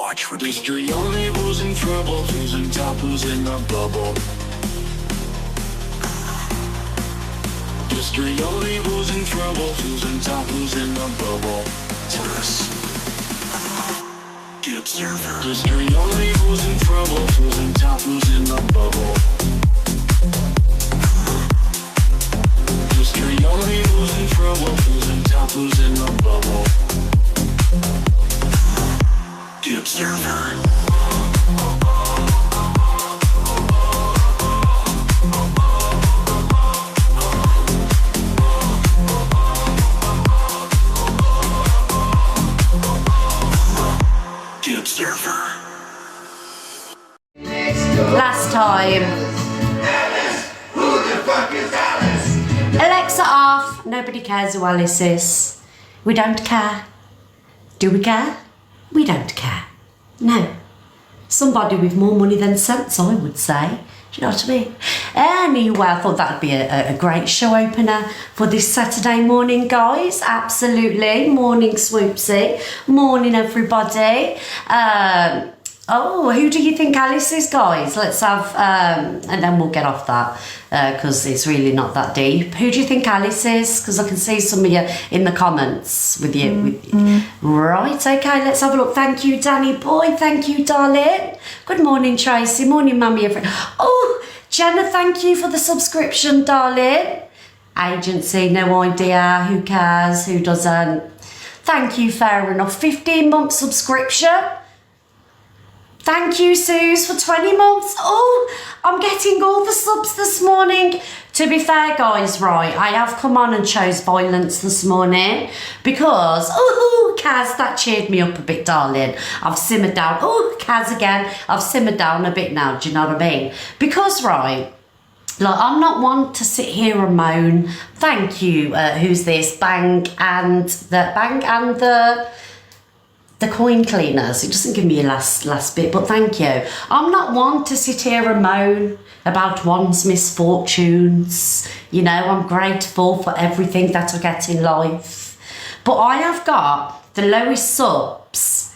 watch with history. Only who's in trouble, who's in top, who's in the bubble. History only who's in trouble, who's in top, who's in the bubble. Tourists. The observer. History only who's in trouble, who's in top, who's in the bubble. History only who's in trouble, who's in top, who's in the bubble. The observer. Last time. Alice! Who the fuck is Alice? Alexa off. Nobody cares who Alice is. We don't care. Do we care? We don't care. No. Somebody with more money than sense, I would say. Do you know what I mean? Anyway, I thought that'd be a great show opener for this Saturday morning, guys. Absolutely. Morning, Swoopsy. Morning, everybody. Oh, who do you think Alice is, guys? Let's have, and then we'll get off that because it's really not that deep. Who do you think Alice is? Because I can see some of you in the comments with you. Right, okay, let's have a look. Thank you, Danny boy. Thank you, darling. Good morning, Tracy. Morning, mummy. Oh, Jenna, thank you for the subscription, darling. Agency, no idea. Who cares? Who doesn't? Thank you, fair enough. 15-month subscription. Thank you, Suze, for 20 months. Oh, I'm getting all the subs this morning. To be fair, guys, right, I have come on and chose violence this morning because, Kaz, that cheered me up a bit, darling. I've simmered down. Oh, Kaz again. I've simmered down a bit now, do you know what I mean? Because, right, like, I'm not one to sit here and moan. Thank you. Who's this? Bang and the coin cleaners. It doesn't give me a last bit, but thank you. I'm not one to sit here and moan about one's misfortunes. You know, I'm grateful for everything that I get in life. But I have got the lowest subs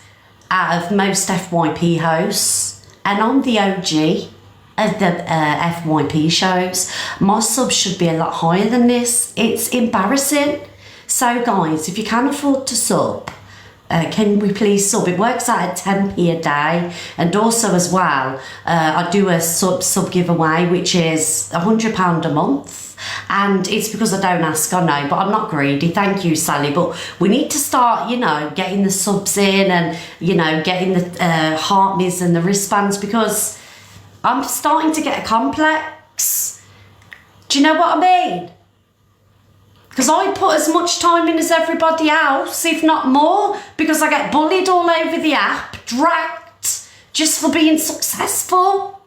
out of most FYP hosts, and I'm the OG of the FYP shows. My subs should be a lot higher than this. It's embarrassing. So guys, if you can afford to sub, can we please sub? It works out at 10p a day, and also as well I do a sub giveaway which is £100 a month, and it's because I don't ask, I know, but I'm not greedy. Thank you, Sally, but we need to start, you know, getting the subs in and, you know, getting the heart miss and the wristbands, because I'm starting to get a complex. Do you know what I mean? Because I put as much time in as everybody else, if not more, because I get bullied all over the app, dragged, just for being successful.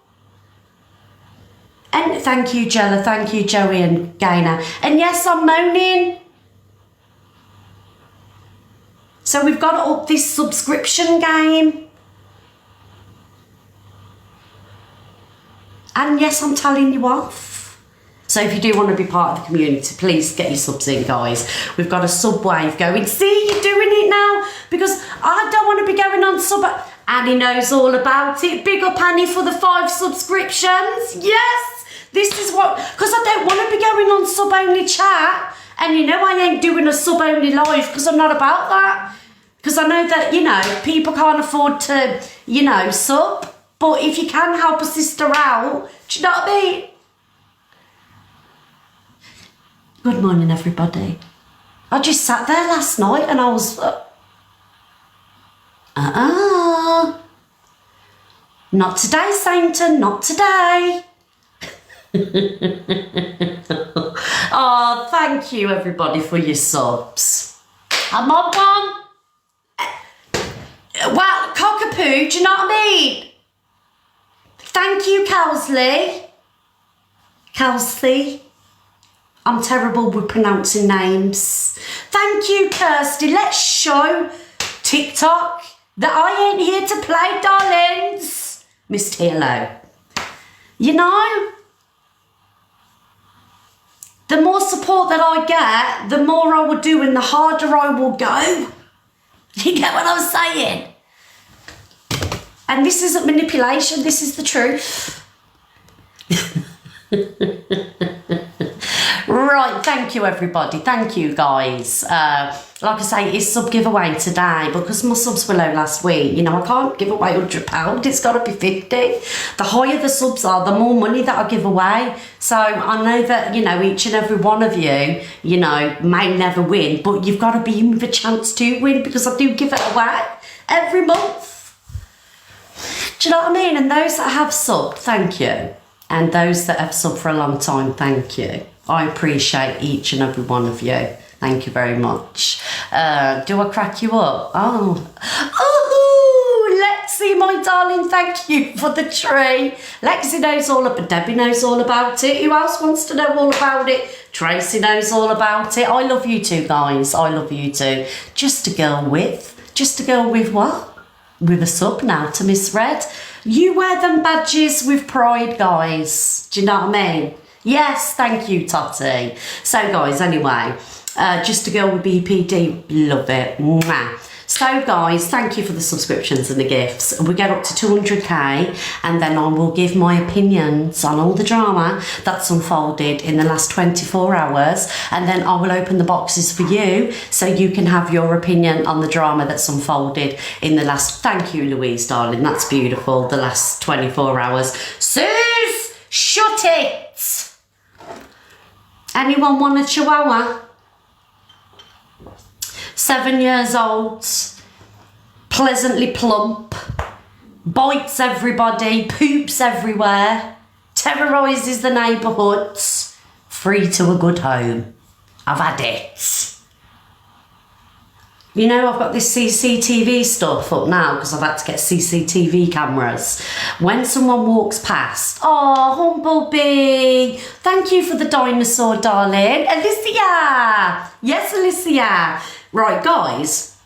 And thank you, Jella, thank you, Joey and Gaynor. And yes, I'm moaning. So we've got to up this subscription game. And yes, I'm telling you off. So if you do want to be part of the community, please get your subs in, guys. We've got a sub wave going. See, you're doing it now, because I don't want to be going on sub. Annie knows all about it. Big up Annie for the 5 subscriptions. Yes, this is what, because I don't want to be going on sub only chat. And you know I ain't doing a sub only live because I'm not about that. Because I know that, you know, people can't afford to, you know, sub. But if you can help a sister out, do you know what I mean? Good morning, everybody. I just sat there last night and I was... Not today, Sainton, not today. Oh, thank you, everybody, for your subs. I'm on one. Well, cockapoo, do you know what I mean? Thank you, Kelsey. Kelsey. I'm terrible with pronouncing names. Thank you, Kirsty. Let's show TikTok that I ain't here to play, darlings. Miss Hello. You know, the more support that I get, the more I will do and the harder I will go. You get what I'm saying? And this isn't manipulation, this is the truth. Right, thank you everybody, thank you guys. Like I say, it's sub giveaway today, because my subs were low last week, you know, I can't give away £100, it's got to be 50. The higher the subs are, the more money that I give away. So I know that, you know, each and every one of you, you know, may never win, but you've got to be in with a chance to win, because I do give it away every month. Do you know what I mean? And those that have subbed, thank you. And those that have subbed for a long time, thank you. I appreciate each and every one of you. Thank you very much. Do I crack you up? Oh, Lexi, my darling, thank you for the tree. Lexi knows all about it. Debbie knows all about it. Who else wants to know all about it? Tracy knows all about it. I love you too, guys. I love you too. Just a girl with what? With a sub now to Miss Red. You wear them badges with pride, guys. Do you know what I mean? Yes, thank you, Totty. So, guys, anyway, just a girl with BPD, love it. Mwah. So, guys, thank you for the subscriptions and the gifts. We get up to 200k, and then I will give my opinions on all the drama that's unfolded in the last 24 hours, and then I will open the boxes for you so you can have your opinion on the drama that's unfolded in the last, thank you, Louise, darling, that's beautiful, the last 24 hours. Suze, shut it! Anyone want a chihuahua? 7 years old, pleasantly plump, bites everybody, poops everywhere, terrorises the neighbourhood, free to a good home. I've had it. You know, I've got this CCTV stuff up now because I've had to get CCTV cameras. When someone walks past, oh, Humblebee, thank you for the dinosaur, darling. Alicia, yes, Alicia. Right, guys,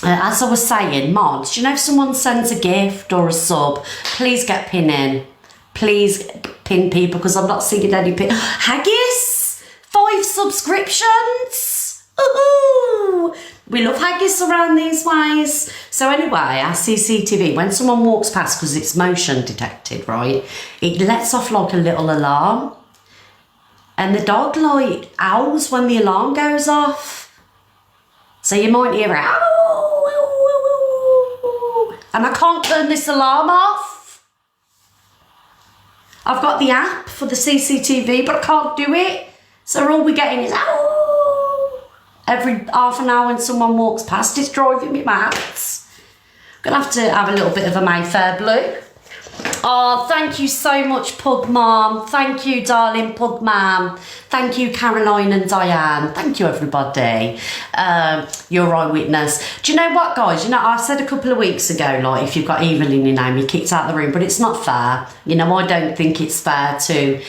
as I was saying, mods, you know, if someone sends a gift or a sub, please get pinning. Please pin people, because I'm not seeing any pin. Haggis, 5 subscriptions. Ooh, we love haggis around these ways. So anyway, our CCTV, when someone walks past, because it's motion detected, right, it lets off like a little alarm. And the dog like owls when the alarm goes off. So you might hear it, and I can't turn this alarm off. I've got the app for the CCTV, but I can't do it. So all we're getting is every half an hour when someone walks past. It's driving me mad. I'm gonna have to have a little bit of a Mayfair blue. Oh, thank you so much, Pug Mom. Thank you, darling Pug Mom. Thank you, Caroline and Diane. Thank you, everybody. Your eyewitness. Do you know what, guys? You know, I said a couple of weeks ago, like, if you've got evil in your name, you're kicked out of the room, but it's not fair. You know, I don't think it's fair to,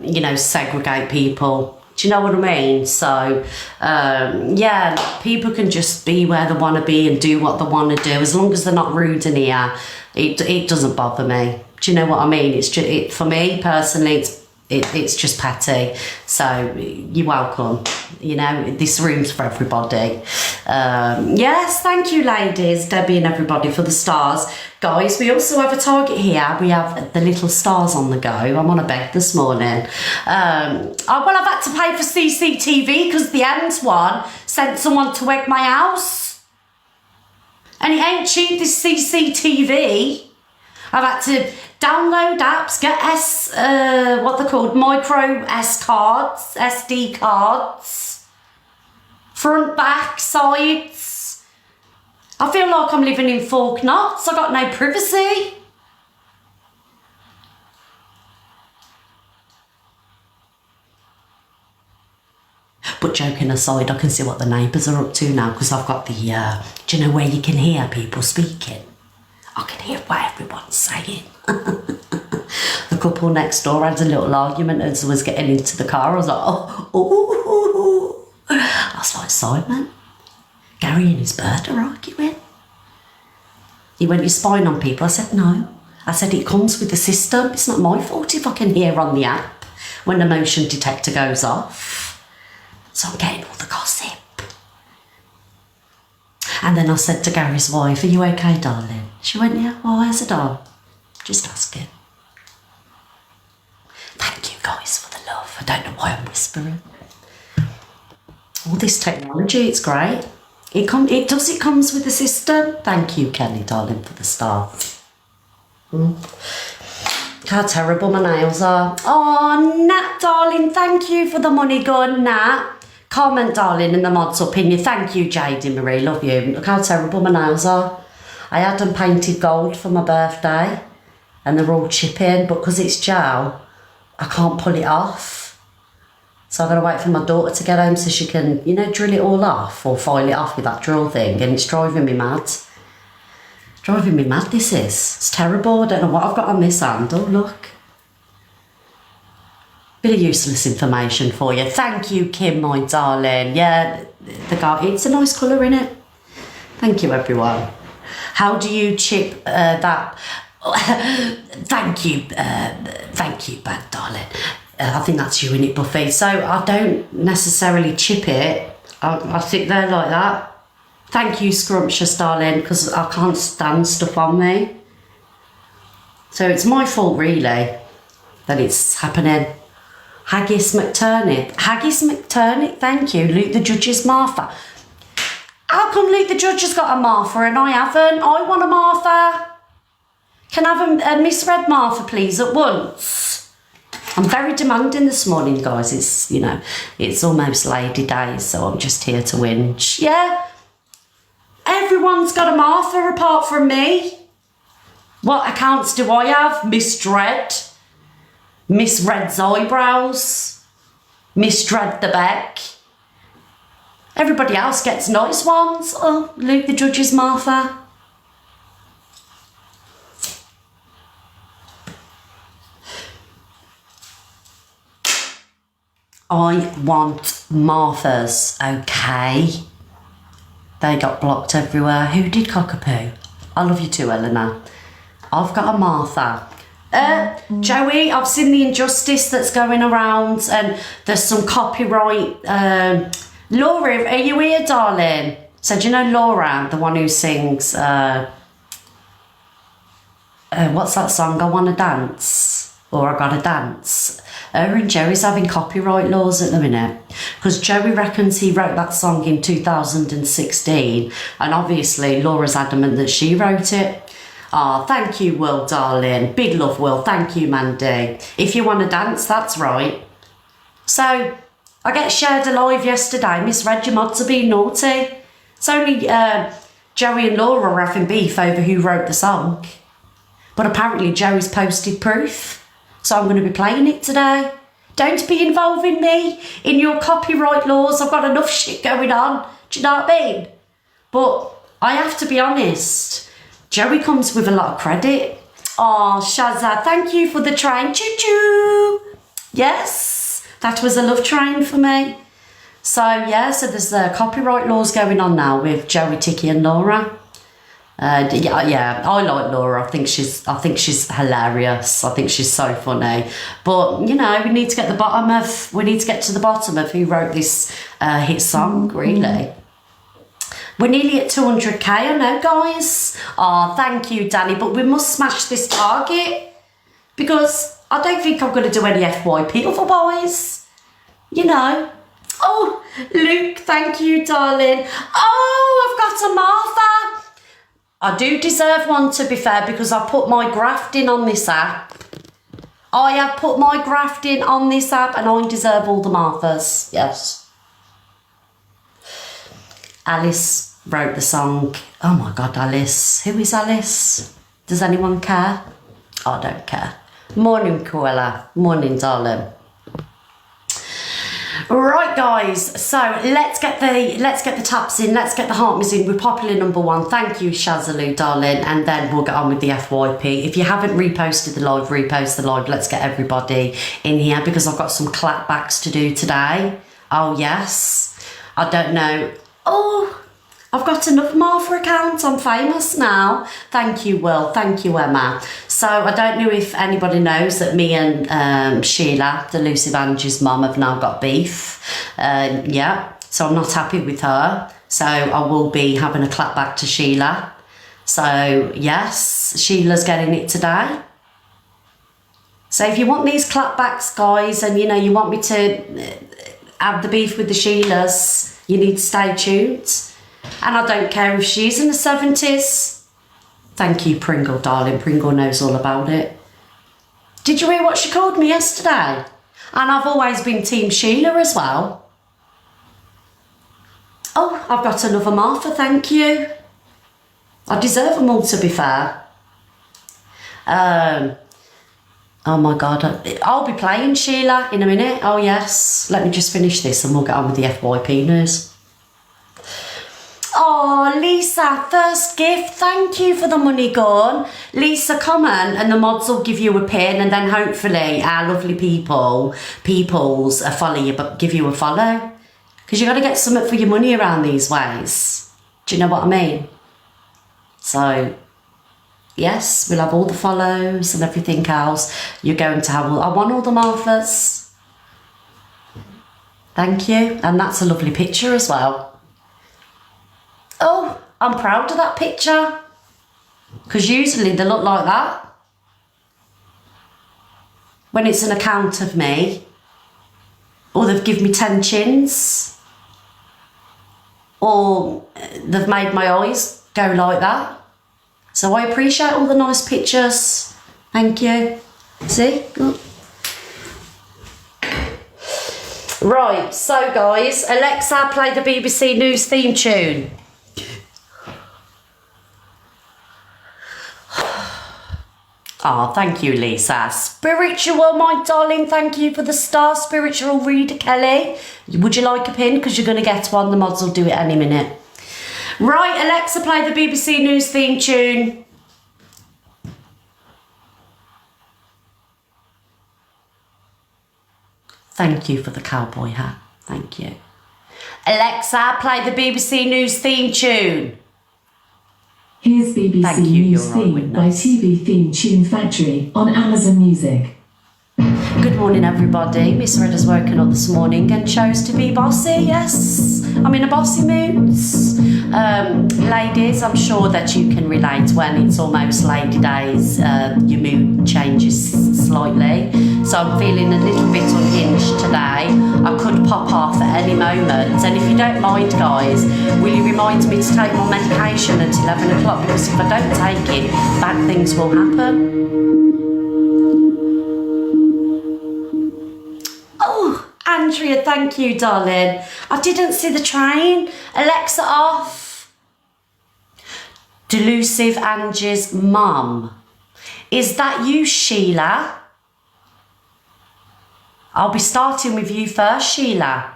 you know, segregate people. Do you know what I mean? So, yeah, people can just be where they want to be and do what they want to do, as long as they're not rude in here. It doesn't bother me. Do you know what I mean? It's just, for me personally, it's just petty. So you're welcome. You know, this room's for everybody. Yes, thank you, ladies, Debbie and everybody, for the stars. Guys, we also have a target here. We have the little stars on the go. I'm on a bed this morning. Well, I've had to pay for CCTV because the ends one sent someone to egg my house. And it ain't cheap, this CCTV. I've had to download apps, get what they're called, micro cards, SD cards, front, back, sides. I feel like I'm living in Fork Knots. I got no privacy. But joking aside, I can see what the neighbours are up to now, because I've got the, do you know where you can hear people speaking? I can hear what everyone's saying. The couple next door had a little argument as I was getting into the car. I was like, oh. I was like, Simon, Gary and his bird are arguing. He went, you're spying on people. I said, no. I said, it comes with the system. It's not my fault if I can hear on the app when the motion detector goes off. So I'm getting all the gossip. And then I said to Gary's wife, are you okay, darling? She went, yeah, why? I said, oh, just asking. Thank you guys for the love. I don't know why I'm whispering. All this technology, it's great. It comes with the system. Thank you, Kelly, darling, for the start. How terrible my nails are. Oh, Nat, darling, thank you for the money. Go on, Nat. Comment, darling, in the mods opinion. Thank you, Jadie Marie. Love you. Look how terrible my nails are. I had them painted gold for my birthday and they're all chipping, but because it's gel, I can't pull it off. So I've got to wait for my daughter to get home so she can, you know, drill it all off or file it off with that drill thing, and it's driving me mad. Driving me mad, this is. It's terrible. I don't know what I've got on this hand. Oh, look. Bit of useless information for you. Thank you, Kim, my darling. Yeah, it's a nice colour, innit? Thank you, everyone. How do you chip that? Thank you, bad darling. I think that's you in it, Buffy. So I don't necessarily chip it. I sit there like that. Thank you, Scrumptious, darling, because I can't stand stuff on me. So it's my fault, really, that it's happening. Haggis McTurnip, thank you. Luke the Judge's Martha. How come Luke the Judge has got a Martha and I haven't? I want a Martha. Can I have a misread Martha, please, at once? I'm very demanding this morning, guys. It's, you know, it's almost Lady Day, so I'm just here to whinge. Yeah, everyone's got a Martha apart from me. What accounts do I have? Miss Dread, Miss Red's eyebrows, Miss Dread the Beck. Everybody else gets nice ones. Oh, Luke the Judge's Martha. I want Marthas, okay? They got blocked everywhere. Who did Cockapoo? I love you too, Eleanor. I've got a Martha. Joey, I've seen the injustice that's going around and there's some copyright. Laura, are you here, darling? So do you know Laura, the one who sings, what's that song? I Wanna Dance? Or I Gotta Dance? Her and Joey's having copyright laws at the minute because Joey reckons he wrote that song in 2016 and obviously Laura's adamant that she wrote it. Oh, thank you, Will, darling. Big love, Will. Thank you, Mandy. If you want to dance, that's right. So, I get shared alive yesterday. Misread your mods are being naughty. It's only Joey and Laura are having beef over who wrote the song. But apparently Joey's posted proof. So I'm going to be playing it today. Don't be involving me in your copyright laws. I've got enough shit going on. Do you know what I mean? But I have to be honest. Joey comes with a lot of credit. Oh, Shazza, thank you for the train. Choo-choo. Yes, that was a love train for me. So, yeah, so there's copyright laws going on now with Joey, Tiki and Laura. Yeah, I like Laura. I think she's hilarious. I think she's so funny. But you know, we need to get to the bottom of who wrote this hit song. Really, we're nearly at 200k. I know, guys. Oh, thank you, Danny. But we must smash this target because I don't think I'm going to do any FYP otherwise. You know. Oh, Luke, thank you, darling. Oh, I've got a Martha. I do deserve one, to be fair, because I put my graft in on this app. I have put my graft in on this app and I deserve all the Marthas. Yes. Alice wrote the song. Oh my God, Alice. Who is Alice? Does anyone care? I don't care. Morning, Koala. Morning, darling. Right, guys, so let's get the taps in, let's get the heartmas in. We're popular number one. Thank you, Shazaloo, darling, and then we'll get on with the FYP. If you haven't reposted the live, repost the live. Let's get everybody in here because I've got some clapbacks to do today. Oh yes, I don't know. Oh, I've got enough Martha accounts. I'm famous now. Thank you, Will. Thank you, Emma. So I don't know if anybody knows that me and Sheila, the Lucy Angie's mum, have now got beef. Yeah, so I'm not happy with her. So I will be having a clap back to Sheila. So yes, Sheila's getting it today. So if you want these clapbacks, guys, and you know you want me to have the beef with the Sheilas, you need to stay tuned. And I don't care if she's in the 70s. Thank you, Pringle, darling. Pringle knows all about it. Did you hear what she called me yesterday? And I've always been Team Sheila as well. Oh, I've got another Martha, thank you. I deserve them all, to be fair. Oh my God, I'll be playing Sheila in a minute. Oh yes, let me just finish this and we'll get on with the FYP news. Oh, Lisa, first gift, thank you for the money gun. Lisa, comment and the mods will give you a pin, and then hopefully our lovely peoples follow you, but give you a follow. Because you got to get something for your money around these ways. Do you know what I mean? So, yes, we'll have all the follows and everything else. You're going to have, I want all the Marthas. Thank you. And that's a lovely picture as well. Oh, I'm proud of that picture. Because usually they look like that. When it's an account of me. Or they've given me 10 chins. Or they've made my eyes go like that. So I appreciate all the nice pictures. Thank you. See? Good. Right, so guys, Alexa, play the BBC News theme tune. Oh, thank you, Lisa. Spiritual, my darling. Thank you for the star. Spiritual reader, Kelly. Would you like a pin? Because you're going to get one. The mods will do it any minute. Right, Alexa, play the BBC News theme tune. Thank you for the cowboy hat. Thank you. Alexa, play the BBC News theme tune. Here's BBC News theme by TV Theme Tune Factory on Amazon Music. Good morning, everybody. Miss Red has woken up this morning and chose to be bossy. Yes, I'm in a bossy mood. Ladies, I'm sure that you can relate when it's almost Lady Days. Your mood changes slightly. So I'm feeling a little bit unhinged today. I could pop off at any moment. And if you don't mind, guys, will you remind me to take my medication at 11 o'clock? Because if I don't take it, bad things will happen. Oh, Andrea, thank you, darling. I didn't see the train. Alexa off. Delusive Angie's mum. Is that you, Sheila? I'll be starting with you first, Sheila.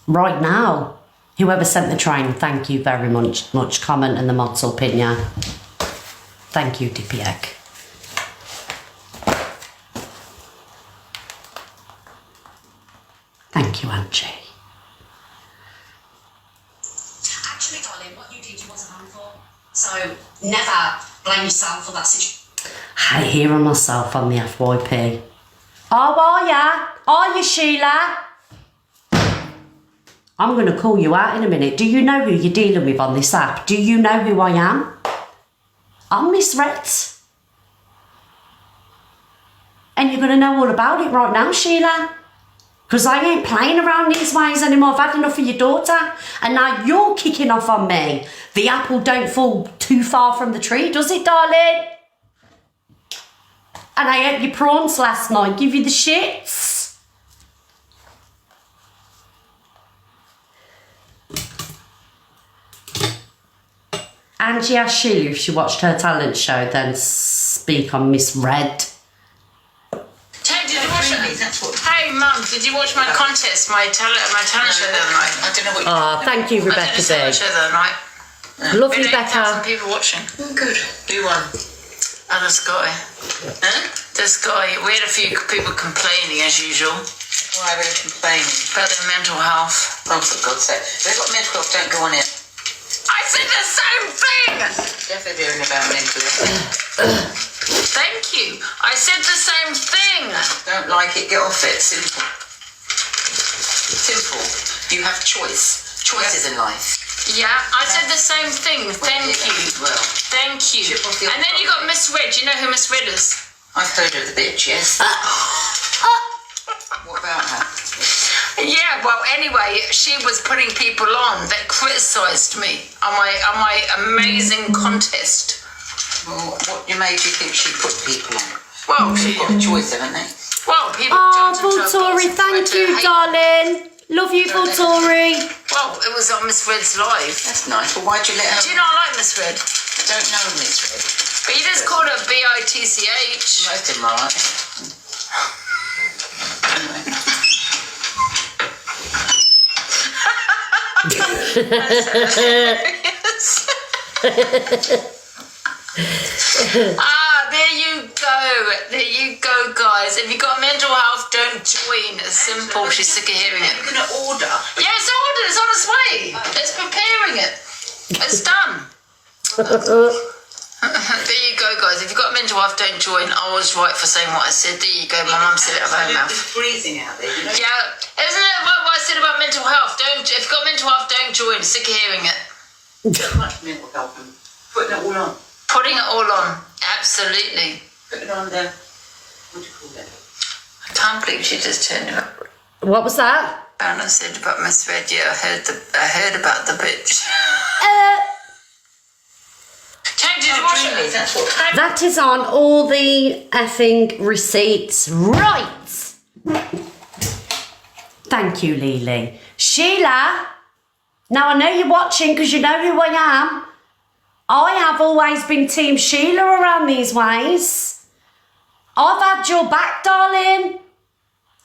Right now. Whoever sent the train, thank you very much. Comment and the mods will pin ya. Thank you, Dippy Egg. Thank you, Angie. Actually, darling, what you did, you wasn't harmful. So never blame yourself for that situation. I hear on myself on the FYP. Oh, are ya? Are you, Sheila? I'm going to call you out in a minute. Do you know who you're dealing with on this app? Do you know who I am? I'm Miss Red. And you're going to know all about it right now, Sheila. Because I ain't playing around these ways anymore. I've had enough of your daughter. And now you're kicking off on me. The apple don't fall too far from the tree, does it, darling? And I ate your prawns last night. Give you the shits. Angie asked Sheila if she watched her talent show, then speak on Miss Red. Hey Mum, did you watch my contest, my talent show the other night? I don't know what you Oh, thank you, Rebecca D. I did a talent show the other night. Love you, 8,000 Becca. people watching. Oh, good. Who won? Oh, this guy. Huh? This guy. We had a few people complaining as usual Why were they complaining? about their mental health. Oh, for God's sake. If they've got mental health, don't go on it. I said the same thing! Definitely hearing about mental health. Thank you. I said the same thing. Don't like it, get off it. Simple. Simple. You have choice. Choices in life. Yeah, I said the same thing. Thank you. Well, Thank you. Chip off the And then you got misread. You know who misread is? I've heard of the bitch, yes. What about her? Yeah, well, anyway, she was putting people on that criticised me on my amazing contest. Well, what made you think she put people on? Well, They've got a choice, haven't they? well, people Oh, jumped into her Tori, box and thank tried to you, hate- darling. Love you, Tori. Well, it was on Miss Red's live. That's nice. Well, why'd you let her? Do you not like Miss Red? I don't know Miss Red. But you just called her B-I-T-C-H. Most of them are, aren't they? There you go. There you go, guys. If you got mental health, don't join. It's simple. She's sick of hearing it. You're going to order. Yeah, it's ordered. It's on its way. It's preparing it. It's done. There you go, guys. If you've got mental health, don't join. I was right for saying what I said. There you go. My mum said it out of her mouth. It's freezing out there, you know. Yeah, isn't it what I said about mental health? Don't. If you've got mental health, don't join. Sick of hearing it. So much mental health and putting it all on. Putting it all on. Absolutely. Put it on the, what do you call it? I can't believe she just turned it up. What was that? Anna said about Miss Red. Yeah, I heard about the bitch. Kate, did you watch Really, it? that's what. That is on all the effing receipts. Right. Thank you, Lily. Sheila. Now, I know you're watching because you know who I am. I have always been Team Sheila around these ways. I've had your back, darling.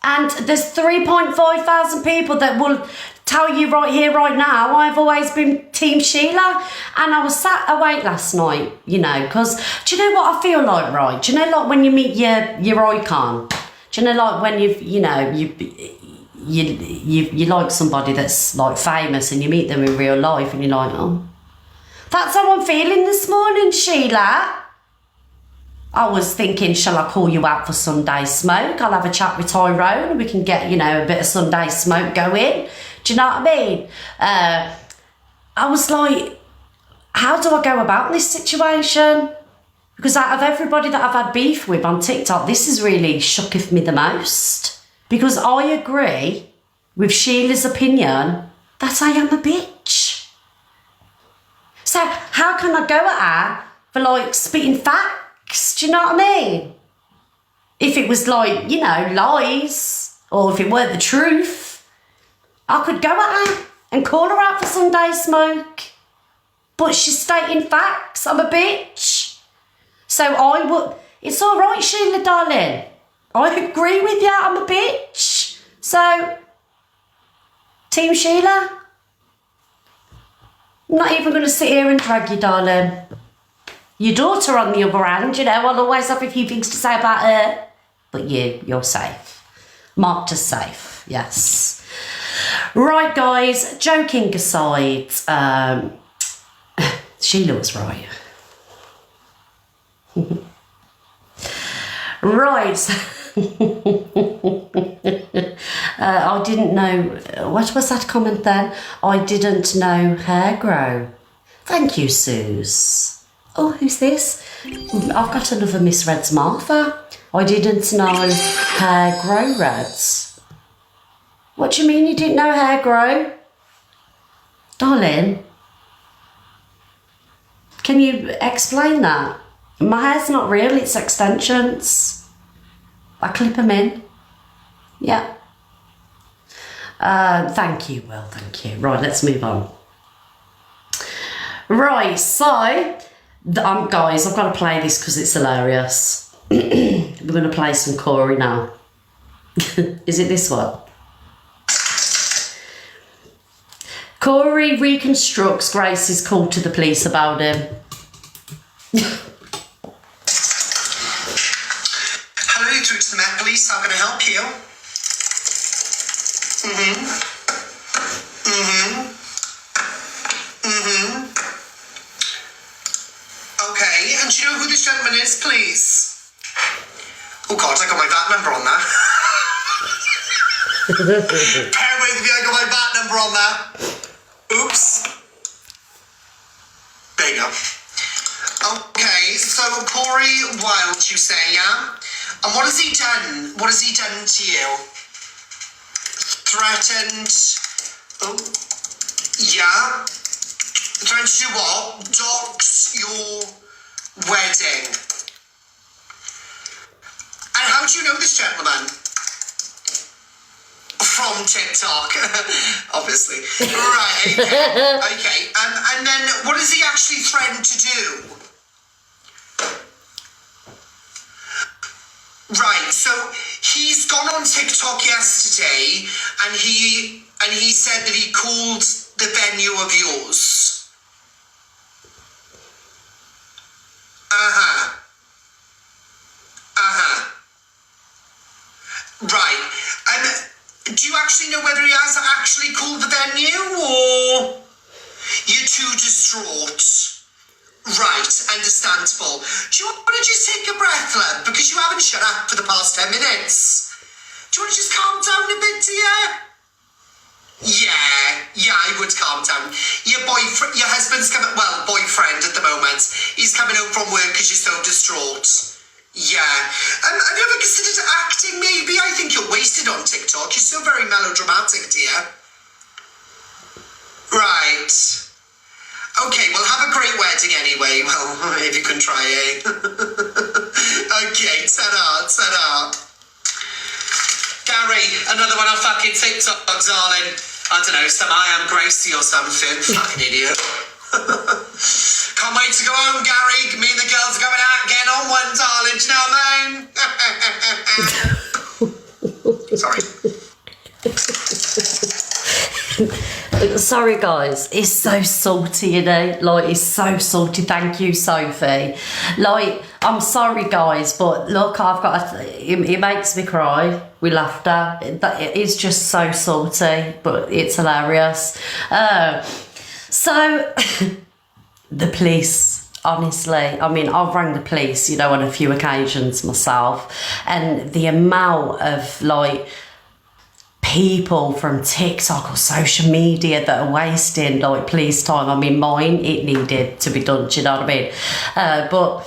And there's 3.5 thousand people that will tell you right here, right now, I've always been Team Sheila. And I was sat awake last night, you know, because do you know what I feel like, right? Do you know, like when you meet your icon? Do you know, like when you like somebody that's like famous and you meet them in real life and you're like, oh, that's how I'm feeling this morning, Sheila. I was thinking, shall I call you out for Sunday smoke? I'll have a chat with Tyrone and we can get, you know, a bit of Sunday smoke going. Do you know what I mean? I was like, how do I go about this situation? Because out of everybody that I've had beef with on TikTok, this has really shooketh me the most. Because I agree with Sheila's opinion that I am a bitch. So how can I go at her for like spitting facts? Do you know what I mean? If it was like, you know, lies, or if it weren't the truth, I could go at her and call her out for Sunday smoke. But she's stating facts. I'm a bitch. So I would... It's all right, Sheila, darling. I agree with you. I'm a bitch. So, Team Sheila, I'm not even going to sit here and drag you, darling. Your daughter, on the other hand, you know, I'll always have a few things to say about her. But you're safe. Marked as safe, yes. Right, guys, joking aside, Sheila was right. Right. I didn't know, what was that comment then? I didn't know hair grow. Thank you, Suze. Oh, who's this? I've got another Miss Red's Martha. I didn't know hair grow reds. What do you mean you didn't know hair grow? Darling, can you explain that? My hair's not real, it's extensions. I clip them in. Yeah. Thank you, Will, thank you. Right, let's move on. Right, so, guys, I've got to play this because it's hilarious. We're going to play some Corey now. Is it this one? Corey reconstructs Grace's call to the police about him. Hello, you're through to the Met Police. How can I help you? Okay, and do you know who this gentleman is, please? Oh God, I got my VAT number on that. Bear with me, I got my VAT number on that. Oops. There you go. Okay, so Corey Wilde, you say, yeah? And what has he done? What has he done to you? Threatened. Oh, yeah. Threatened to do what? Dox your wedding. And how do you know this gentleman? From TikTok, obviously. Right, okay. Okay. And then what does he actually threaten to do? Right, so he's gone on TikTok yesterday and he said that he called the venue of yours. Right. Do you actually know whether he has actually called the venue or you're too distraught? Right, understandable. Do you want to just take a breath, love? Because you haven't shut up for the past 10 minutes. Do you want to just calm down a bit, dear? Yeah, I would calm down. Your husband's coming, well, boyfriend at the moment. He's coming home from work because you're so distraught. Yeah. Have you ever considered acting, maybe? I think you're wasted on TikTok. You're so very melodramatic, dear. Right. Okay, well, have a great wedding anyway. Well, if you can try, eh? Okay, ta-da, ta-da. Gary, another one on fucking TikTok, darling. I don't know, some I am Gracie or something. Fucking idiot. Can't wait to go home, Gary. Me and the girls are going out getting on one, darling. Do you know what I mean? Sorry. Sorry guys, it's so salty, you know, like it's so salty. Thank you, Sophie. Like, I'm sorry guys, but look, it makes me cry with laughter. It's just so salty, but it's hilarious. So the police, honestly, I mean, I've rang the police, you know, on a few occasions myself, and the amount of like people from TikTok or social media that are wasting like police time. I mean, mine, it needed to be done, do you know what I mean? But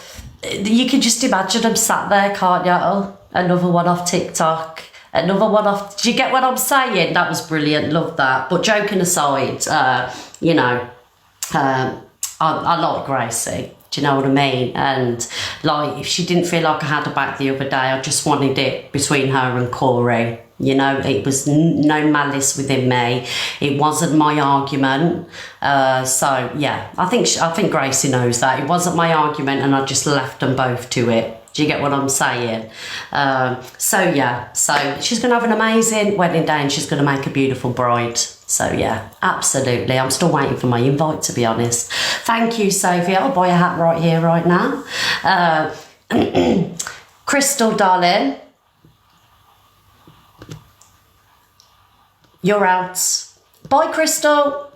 you can just imagine them sat there, can't you? Oh, another one off TikTok, another one off. Do you get what I'm saying? That was brilliant, love that. But joking aside, you know, I like Gracie. Do you know what I mean? And like, if she didn't feel like I had her back the other day, I just wanted it between her and Corey. You know, it was no malice within me. It wasn't my argument. So yeah, I think Gracie knows that. It wasn't my argument, and I just left them both to it. Do you get what I'm saying? So yeah, so she's going to have an amazing wedding day and she's going to make a beautiful bride. So yeah, absolutely. I'm still waiting for my invite, to be honest. Thank you, Sophie. I'll buy a hat right here, right now. Crystal, darling. You're out. Bye, Crystal.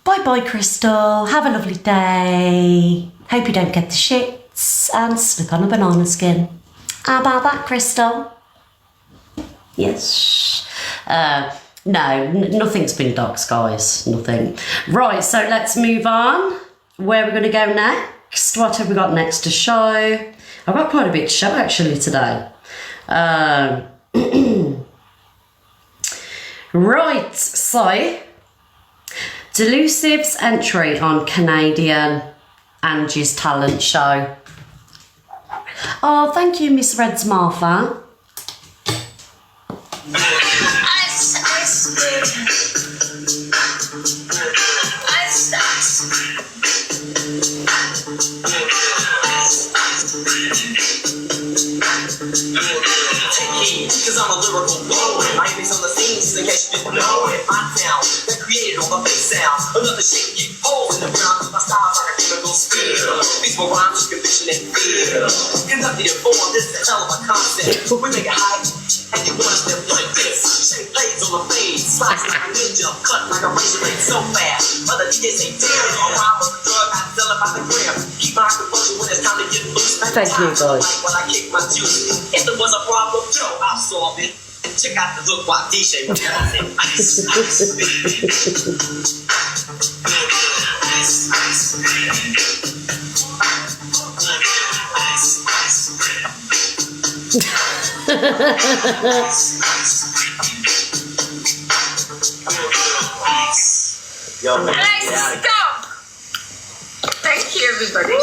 Bye-bye, Crystal. Have a lovely day. Hope you don't get the shits and slip on a banana skin. How about that, Crystal? Yes. No, nothing's been doxed, guys. Nothing. Right, so let's move on. Where are we going to go next? What have we got next to show? I've got quite a big show, actually, today. Right, so Delusive's entry on Canadian Angie's talent show. Oh, thank you, Miss Reds Martha. Cause I'm a lyrical poet. I mix on the scenes in case you didn't know it. My town that created all the bass sound. Another shit keep holes in the ground. Cause my style's like a chemical spill. These were rhymes with conviction and fear. Conducted it for this is a hell of a concept. We make it hype and you want us to like this. Shape blades on the fade. Slice like a ninja. Cut like a razor blade so fast. Other DJs say damn. All rhyme with the drug. I sell it by the gram. Keep my composure when it's time to get loose. Thank you, guys. When I kick my juice. If there was a problem, Joe, I'll solve it. Check out the look while DJ was ice. Stop! Thank you, everybody.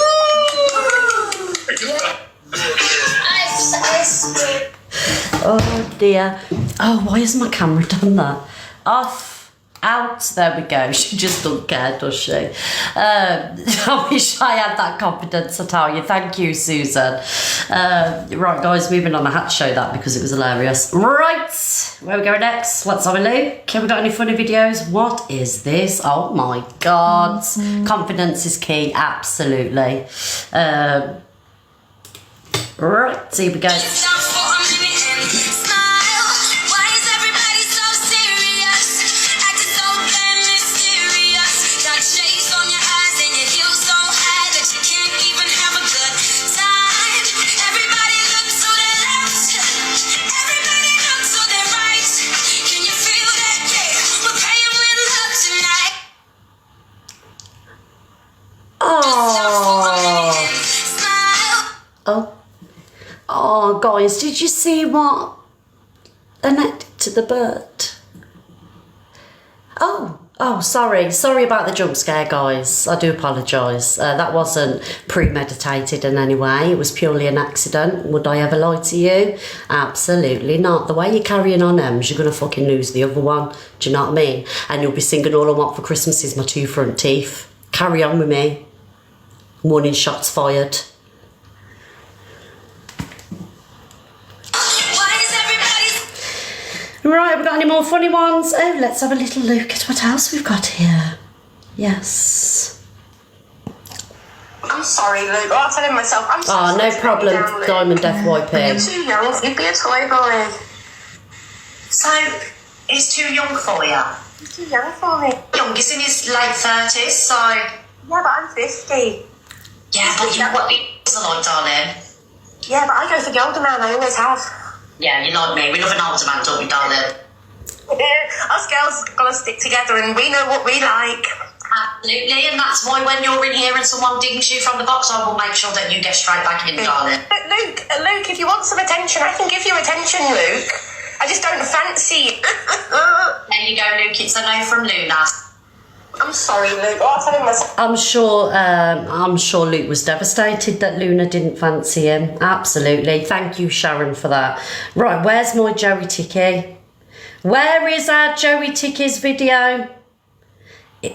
Oh dear. Oh, why has my camera done that? Off, out, there we go. She just doesn't care, does she? I wish I had that confidence, I tell you. Thank you, Susan. Right, guys, moving on. I had to show that because it was hilarious. Right, where we go next? Let's have a look. Have we got any funny videos? What is this? Oh my God. Confidence is key, absolutely. Right, here we go. Oh, guys, did you see what Annette did to the bird? Oh, sorry about the jump scare, guys. I do apologise. That wasn't premeditated in any way. It was purely an accident. Would I ever lie to you? Absolutely not. The way you're carrying on, Ems, you're going to fucking lose the other one. Do you know what I mean? And you'll be singing All I Want for Christmas is my two front teeth. Carry on with me. Warning shots fired. Right, we got any more funny ones? Oh, let's have a little look at what else we've got here. Yes. I'm sorry, Luke. I'll tell him myself. I'm sorry. Oh, no problem, Diamond FYP. You're too young. You'd be a toy boy. So, he's too young for you? He's too young for me. Youngest in his late 30s, so... Yeah, but I'm 50. Yeah, but you know what it's like, darling? Yeah, but I go for the older man. I always have. Yeah, you're like me. We love an older man, don't we, darling? Us girls got to stick together and we know what we like. Absolutely, and that's why when you're in here and someone dings you from the box, I will make sure that you get straight back in, darling. But Luke, if you want some attention, I can give you attention, Luke. I just don't fancy. There you go, Luke. It's a no from Luna. I'm sorry, Luke. I'll tell him myself. I'm sure Luke was devastated that Luna didn't fancy him. Absolutely. Thank you, Sharon, for that. Right, where's my Joey Ticky? Where is our Joey Ticky's video?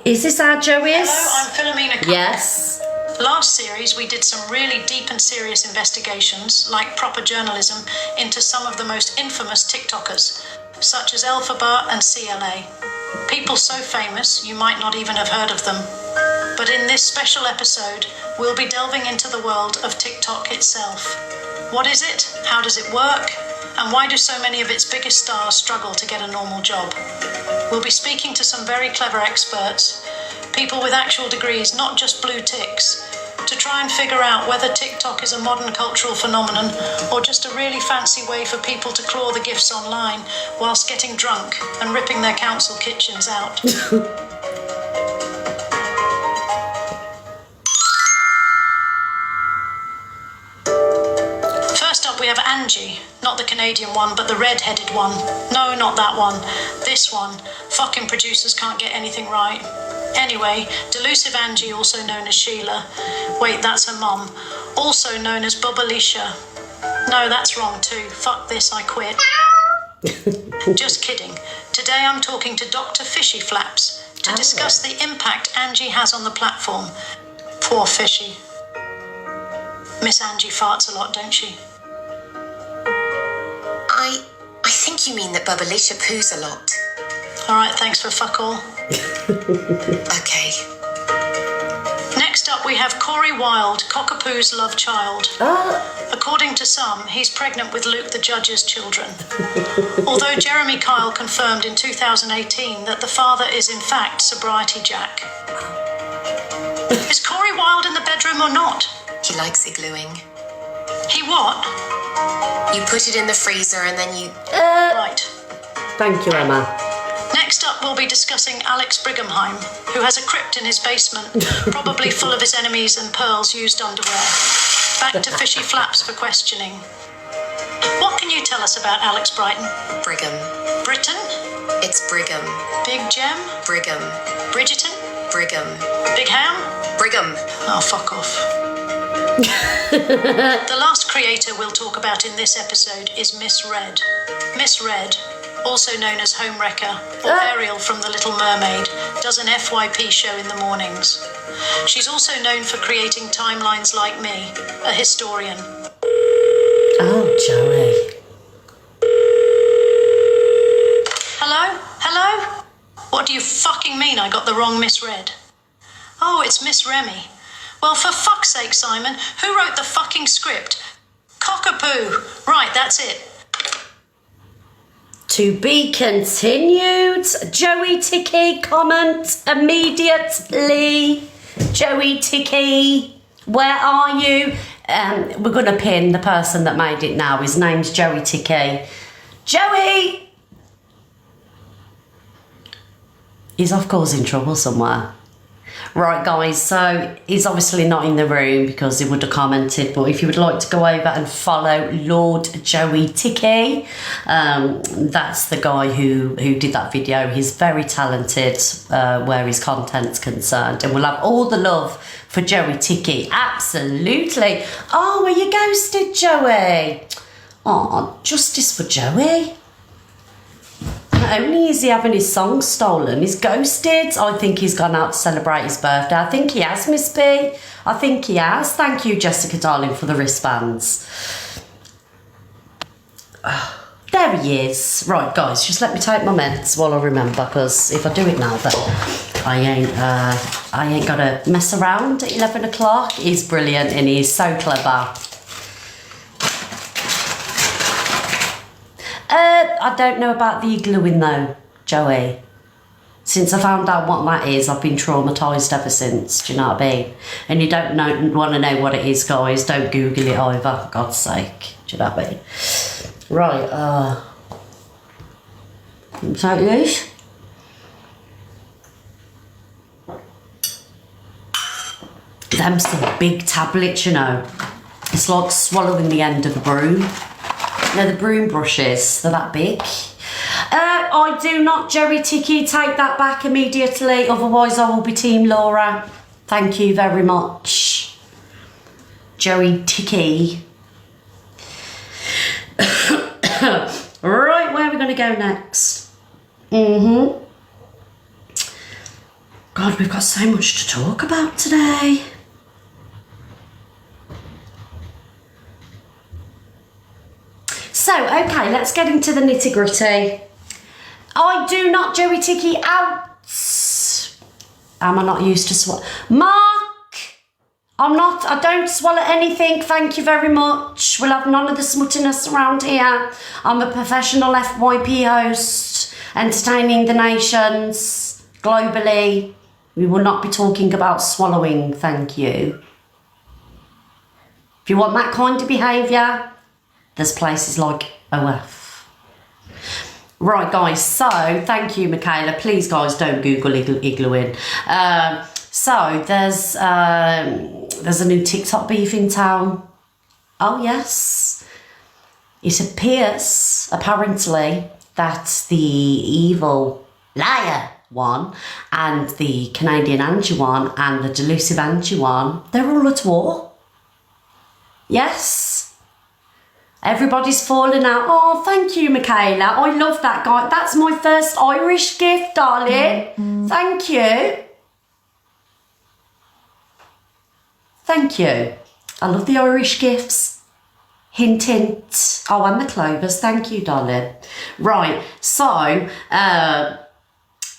Is this our Joey's? Hello, I'm Philomena. Yes. Last series, we did some really deep and serious investigations, like proper journalism, into some of the most infamous TikTokers, such as Elphaba and CLA. People so famous, you might not even have heard of them. But in this special episode, we'll be delving into the world of TikTok itself. What is it? How does it work? And why do so many of its biggest stars struggle to get a normal job? We'll be speaking to some very clever experts, people with actual degrees, not just blue ticks, to try and figure out whether TikTok is a modern cultural phenomenon or just a really fancy way for people to claw the gifts online whilst getting drunk and ripping their council kitchens out. First up we have Angie, not the Canadian one, but the red-headed one. No, not that one. This one. Fucking producers can't get anything right. Anyway, Delusive Angie, also known as Sheila. Wait, that's her mum. Also known as Bubalisha. No, that's wrong too. Fuck this, I quit. Just kidding. Today I'm talking to Dr. Fishy Flaps to discuss the impact Angie has on the platform. Poor Fishy. Miss Angie farts a lot, don't she? I think you mean that Bubalisha poos a lot. Alright, thanks for fuck all. Okay. Next up we have Corey Wilde, Cockapoo's love child. According to some, he's pregnant with Luke the Judge's children. Although Jeremy Kyle confirmed in 2018 that the father is in fact Sobriety Jack. Is Corey Wilde in the bedroom or not? He likes iglooing. He what? You put it in the freezer and then you... Right. Thank you, Emma. Next up up, we'll be discussing Alex Brighamheim, who has a crypt in his basement, probably full of his enemies and Pearl's used underwear. Back to Fishy Flaps for questioning. What can you tell us about Alex Brighton? Brigham. Britain? It's Brigham. Big Gem? Brigham. Bridgerton? Brigham. Big Ham? Brigham. Oh, fuck off. The last creator we'll talk about in this episode is Miss Red. Miss Red, also known as Homewrecker or Ariel from The Little Mermaid, does an FYP show in the mornings. She's also known for creating timelines like me, a historian. Oh, Joey. Hello? Hello? What do you fucking mean I got the wrong Miss Red? Oh, it's Miss Remy. Well, for fuck's sake, Simon, who wrote the fucking script? Cockapoo. Right, that's it. To be continued. Joey Ticky, comment immediately. Joey Ticky, where are you? We're going to pin the person that made it now. His name's Joey Ticky. Joey! He's off causing trouble somewhere. Right, guys, so he's obviously not in the room because he would have commented, but if you would like to go over and follow Lord Joey Ticky, that's the guy who did that video. He's very talented where his content's concerned, and we'll have all the love for Joey Ticky. Absolutely. Oh, are you ghosted, Joey? Oh, justice for Joey. Not only is he having his song stolen, he's ghosted. I think he's gone out to celebrate his birthday. I think he has, Miss B. I think he has. Thank you, Jessica darling, for the wristbands. There he is. Right, guys, just let me take my meds while I remember, because if I do it now, then I ain't gotta mess around at 11 o'clock. He's brilliant and he's so clever. I don't know about the gluing though, Joey. Since I found out what that is, I've been traumatised ever since, do you know what I mean? And you don't want to know what it is, guys, don't Google it either, for God's sake, do you know what I mean? Right, take these. Them's some big tablets, you know. It's like swallowing the end of a broom. No, the broom brushes, they're that big. I do not, Joey Ticky, take that back immediately, otherwise I will be Team Laura. Thank you very much. Joey Ticky. Right, where are we going to go next? God, we've got so much to talk about today. So, okay, let's get into the nitty gritty. I do not, Joey Ticky, out. Am I not used to swallow? Mark! I don't swallow anything, thank you very much. We'll have none of the smuttiness around here. I'm a professional FYP host, entertaining the nations globally. We will not be talking about swallowing, thank you. If you want that kind of behaviour, there's places like OF. Right, guys, so thank you, Michaela. Please, guys, don't Google iglooing. So there's a new TikTok beef in town. Oh, yes. It appears, apparently, that the evil liar one and the Canadian Angie one and the delusive Angie one, they're all at war. Yes. Everybody's falling out. Oh, thank you, Michaela. I love that guy. That's my first Irish gift, darling. Thank you. Thank you. I love the Irish gifts. Hint, hint. Oh, and the clovers. Thank you, darling. Right, so,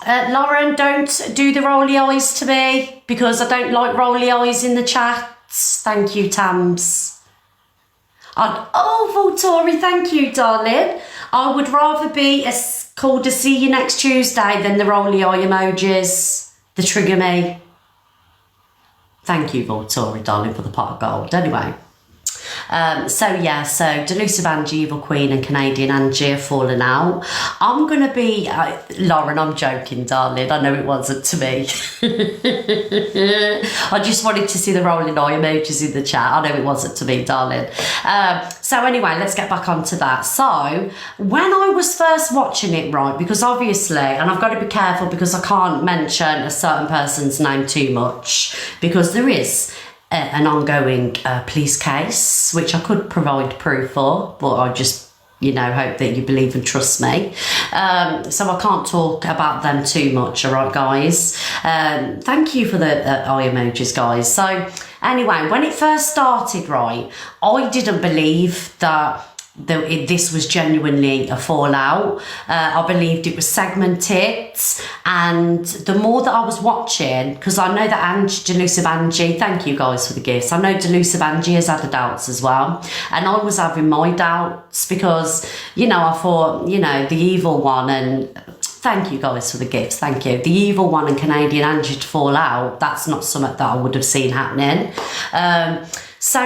Lauren, don't do the rolly eyes to me because I don't like rolly eyes in the chats. Thank you, Tams. Oh, Voltori, thank you, darling. I would rather be called to see you next Tuesday than the rolly eye emojis. The trigger me. Thank you, Voltori, darling, for the pot of gold. Anyway. So Delusive Angie, Evil Queen and Canadian Angie are falling out. I'm going to be... Lauren, I'm joking, darling. I know it wasn't to me. I just wanted to see the rolling eye emojis in the chat. I know it wasn't to me, darling. So anyway, let's get back onto that. So when I was first watching it, right, because obviously, and I've got to be careful because I can't mention a certain person's name too much because there is an ongoing police case, which I could provide proof for, but I just, hope that you believe and trust me. So I can't talk about them too much, all right, guys? Thank you for the eye emojis, guys. So anyway, when it first started, right, I didn't believe that this was genuinely a fallout. I believed it was segmented, and the more that I was watching, because I know that Delusive Angie, thank you guys for the gifts, I know Delusive Angie has had the doubts as well, and I was having my doubts because I thought the evil one, and thank you guys for the gifts, thank you, the evil one and Canadian Angie to fall out, that's not something that I would have seen happening. So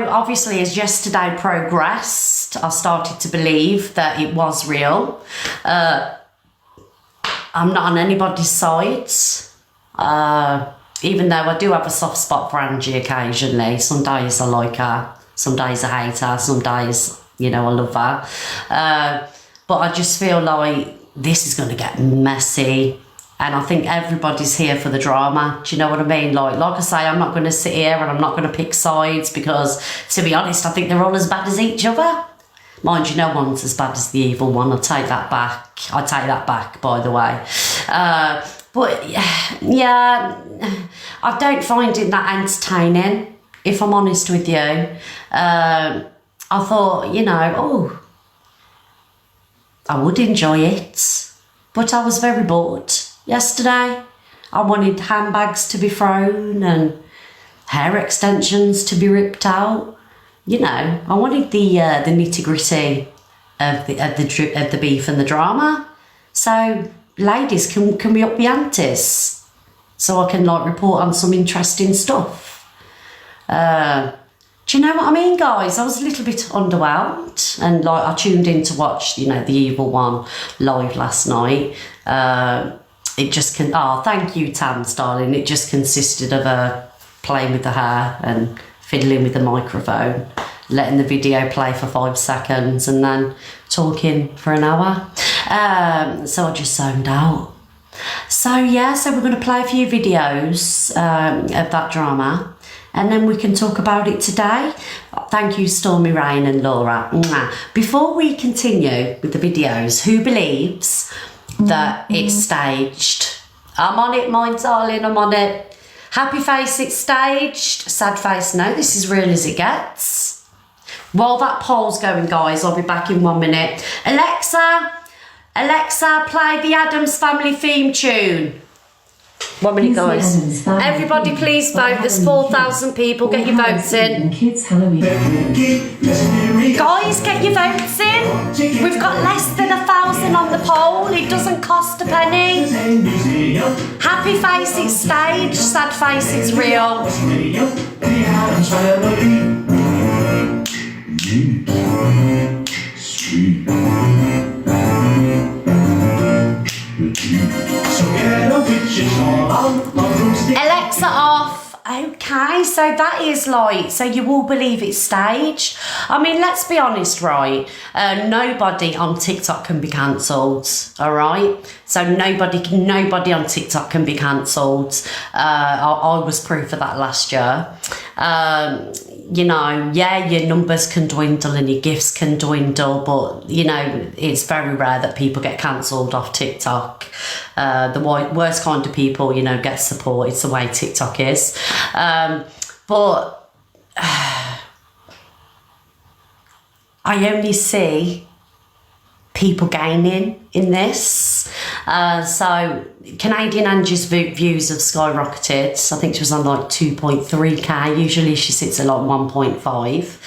obviously as yesterday progressed, I started to believe that it was real. I'm not on anybody's side, even though I do have a soft spot for Angie occasionally. Some days I like her, some days I hate her, some days, I love her. But I just feel like this is going to get messy. And I think everybody's here for the drama. Do you know what I mean? Like I say, I'm not going to sit here and I'm not going to pick sides because, to be honest, I think they're all as bad as each other. Mind you, no one's as bad as the evil one. I take that back, by the way. But, I don't find it that entertaining, if I'm honest with you. I thought, I would enjoy it. But I was very bored. Yesterday, I wanted handbags to be thrown and hair extensions to be ripped out. I wanted the nitty gritty of the beef and the drama. So, ladies, can we up the antes so I can report on some interesting stuff? Do you know what I mean, guys? I was a little bit underwhelmed, and I tuned in to watch, the evil one live last night. It just thank you, Tams, darling. It just consisted of her playing with the hair and fiddling with the microphone, letting the video play for 5 seconds and then talking for an hour. So I just zoned out. So we're going to play a few videos of that drama and then we can talk about it today. Thank you, Stormy Rain and Laura. Mwah. Before we continue with the videos, who believes that it's staged? I'm on it, my darling, I'm on it. Happy face, it's staged. Sad face, no, this is real as it gets. While that poll's going, guys, I'll be back in 1 minute. Alexa, play the Addams Family theme tune. 1 minute, guys. Everybody please vote. There's 4,000 people. Get your votes in. Guys, get your votes in. We've got less than 1,000 on the poll. It doesn't cost a penny. Happy face, it's staged. Sad face, it's real. Alexa off. Okay, so that is so you all believe it's staged. I mean, let's be honest, right? Nobody on TikTok can be cancelled, all right? So nobody on TikTok can be cancelled. I was proof of that last year. Your numbers can dwindle and your gifts can dwindle, but, it's very rare that people get cancelled off TikTok. The worst kind of people, get support. It's the way TikTok is. But I only see people gaining in this. So Canadian Angie's views have skyrocketed. I think she was on 2.3k. Usually she sits at 1.5.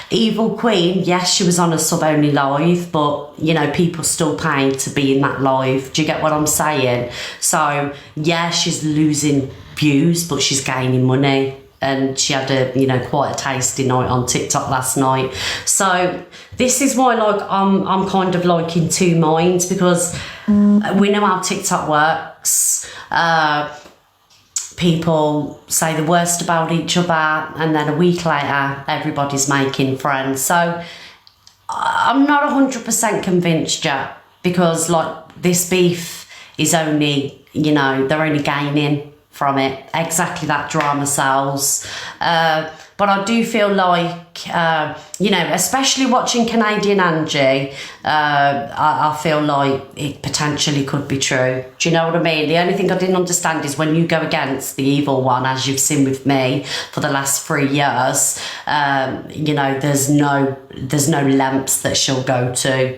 Evil Queen, yes, she was on a sub-only live, but, people still pay to be in that live. Do you get what I'm saying? So, yeah, she's losing views, but she's gaining money. and she had a, you know, quite a tasty night on TikTok last night. So this is why, like, I'm kind of like in two minds, because we know how TikTok works. People say the worst about each other, and then a week later everybody's making friends. So I'm not 100% convinced yet, because like this beef is only, you know, they're only gaining from it. Exactly, that drama sells. But I do feel like, you know, especially watching Canadian Angie, I feel like it potentially could be true. Do you know what I mean? The only thing I didn't understand is when you go against the evil one, as you've seen with me for the last 3 years, you know, there's no lengths that she'll go to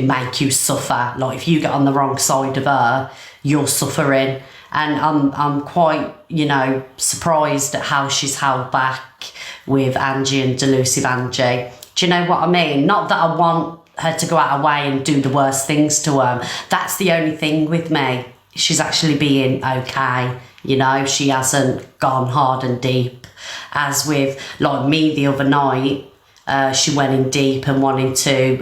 make you suffer. Like, if you get on the wrong side of her, you're suffering. And I'm quite, you know, surprised at how she's held back with Angie and Delusive Angie. Do you know what I mean? Not that I want her to go out of her way and do the worst things to her. That's the only thing with me. She's actually being okay. You know, she hasn't gone hard and deep. As with, like, me the other night, she went in deep and wanted to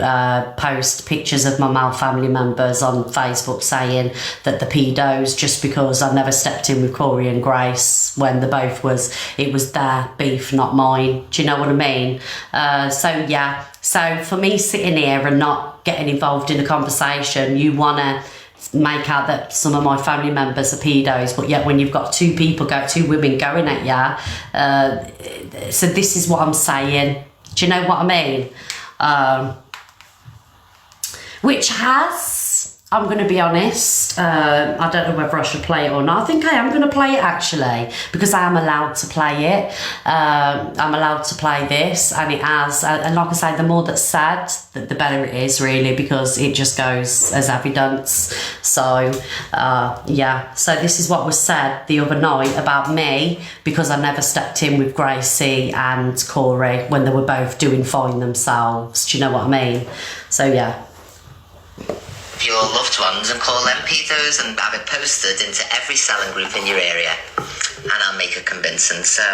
post pictures of my male family members on Facebook saying that the pedos, just because I never stepped in with Corey and Grace when it was their beef, not mine. Do you know what I mean? So yeah, so for me sitting here and not getting involved in a conversation, you want to make out that some of my family members are pedos, but yet when you've got two women going at you, so this is what I'm saying. Do you know what I mean? Which has, I'm going to be honest, I don't know whether I should play it or not. I think I am going to play it, actually, because I am allowed to play it. I'm allowed to play this, and it has, and like I say, the more that's said, the better it is, really, because it just goes as evidence. So yeah, so this is what was said the other night about me, because I never stepped in with Gracie and Corey when they were both doing fine themselves. Do you know what I mean? So yeah. Your loved ones and call them pedos and have it posted into every selling group in your area, and I'll make it convincing. So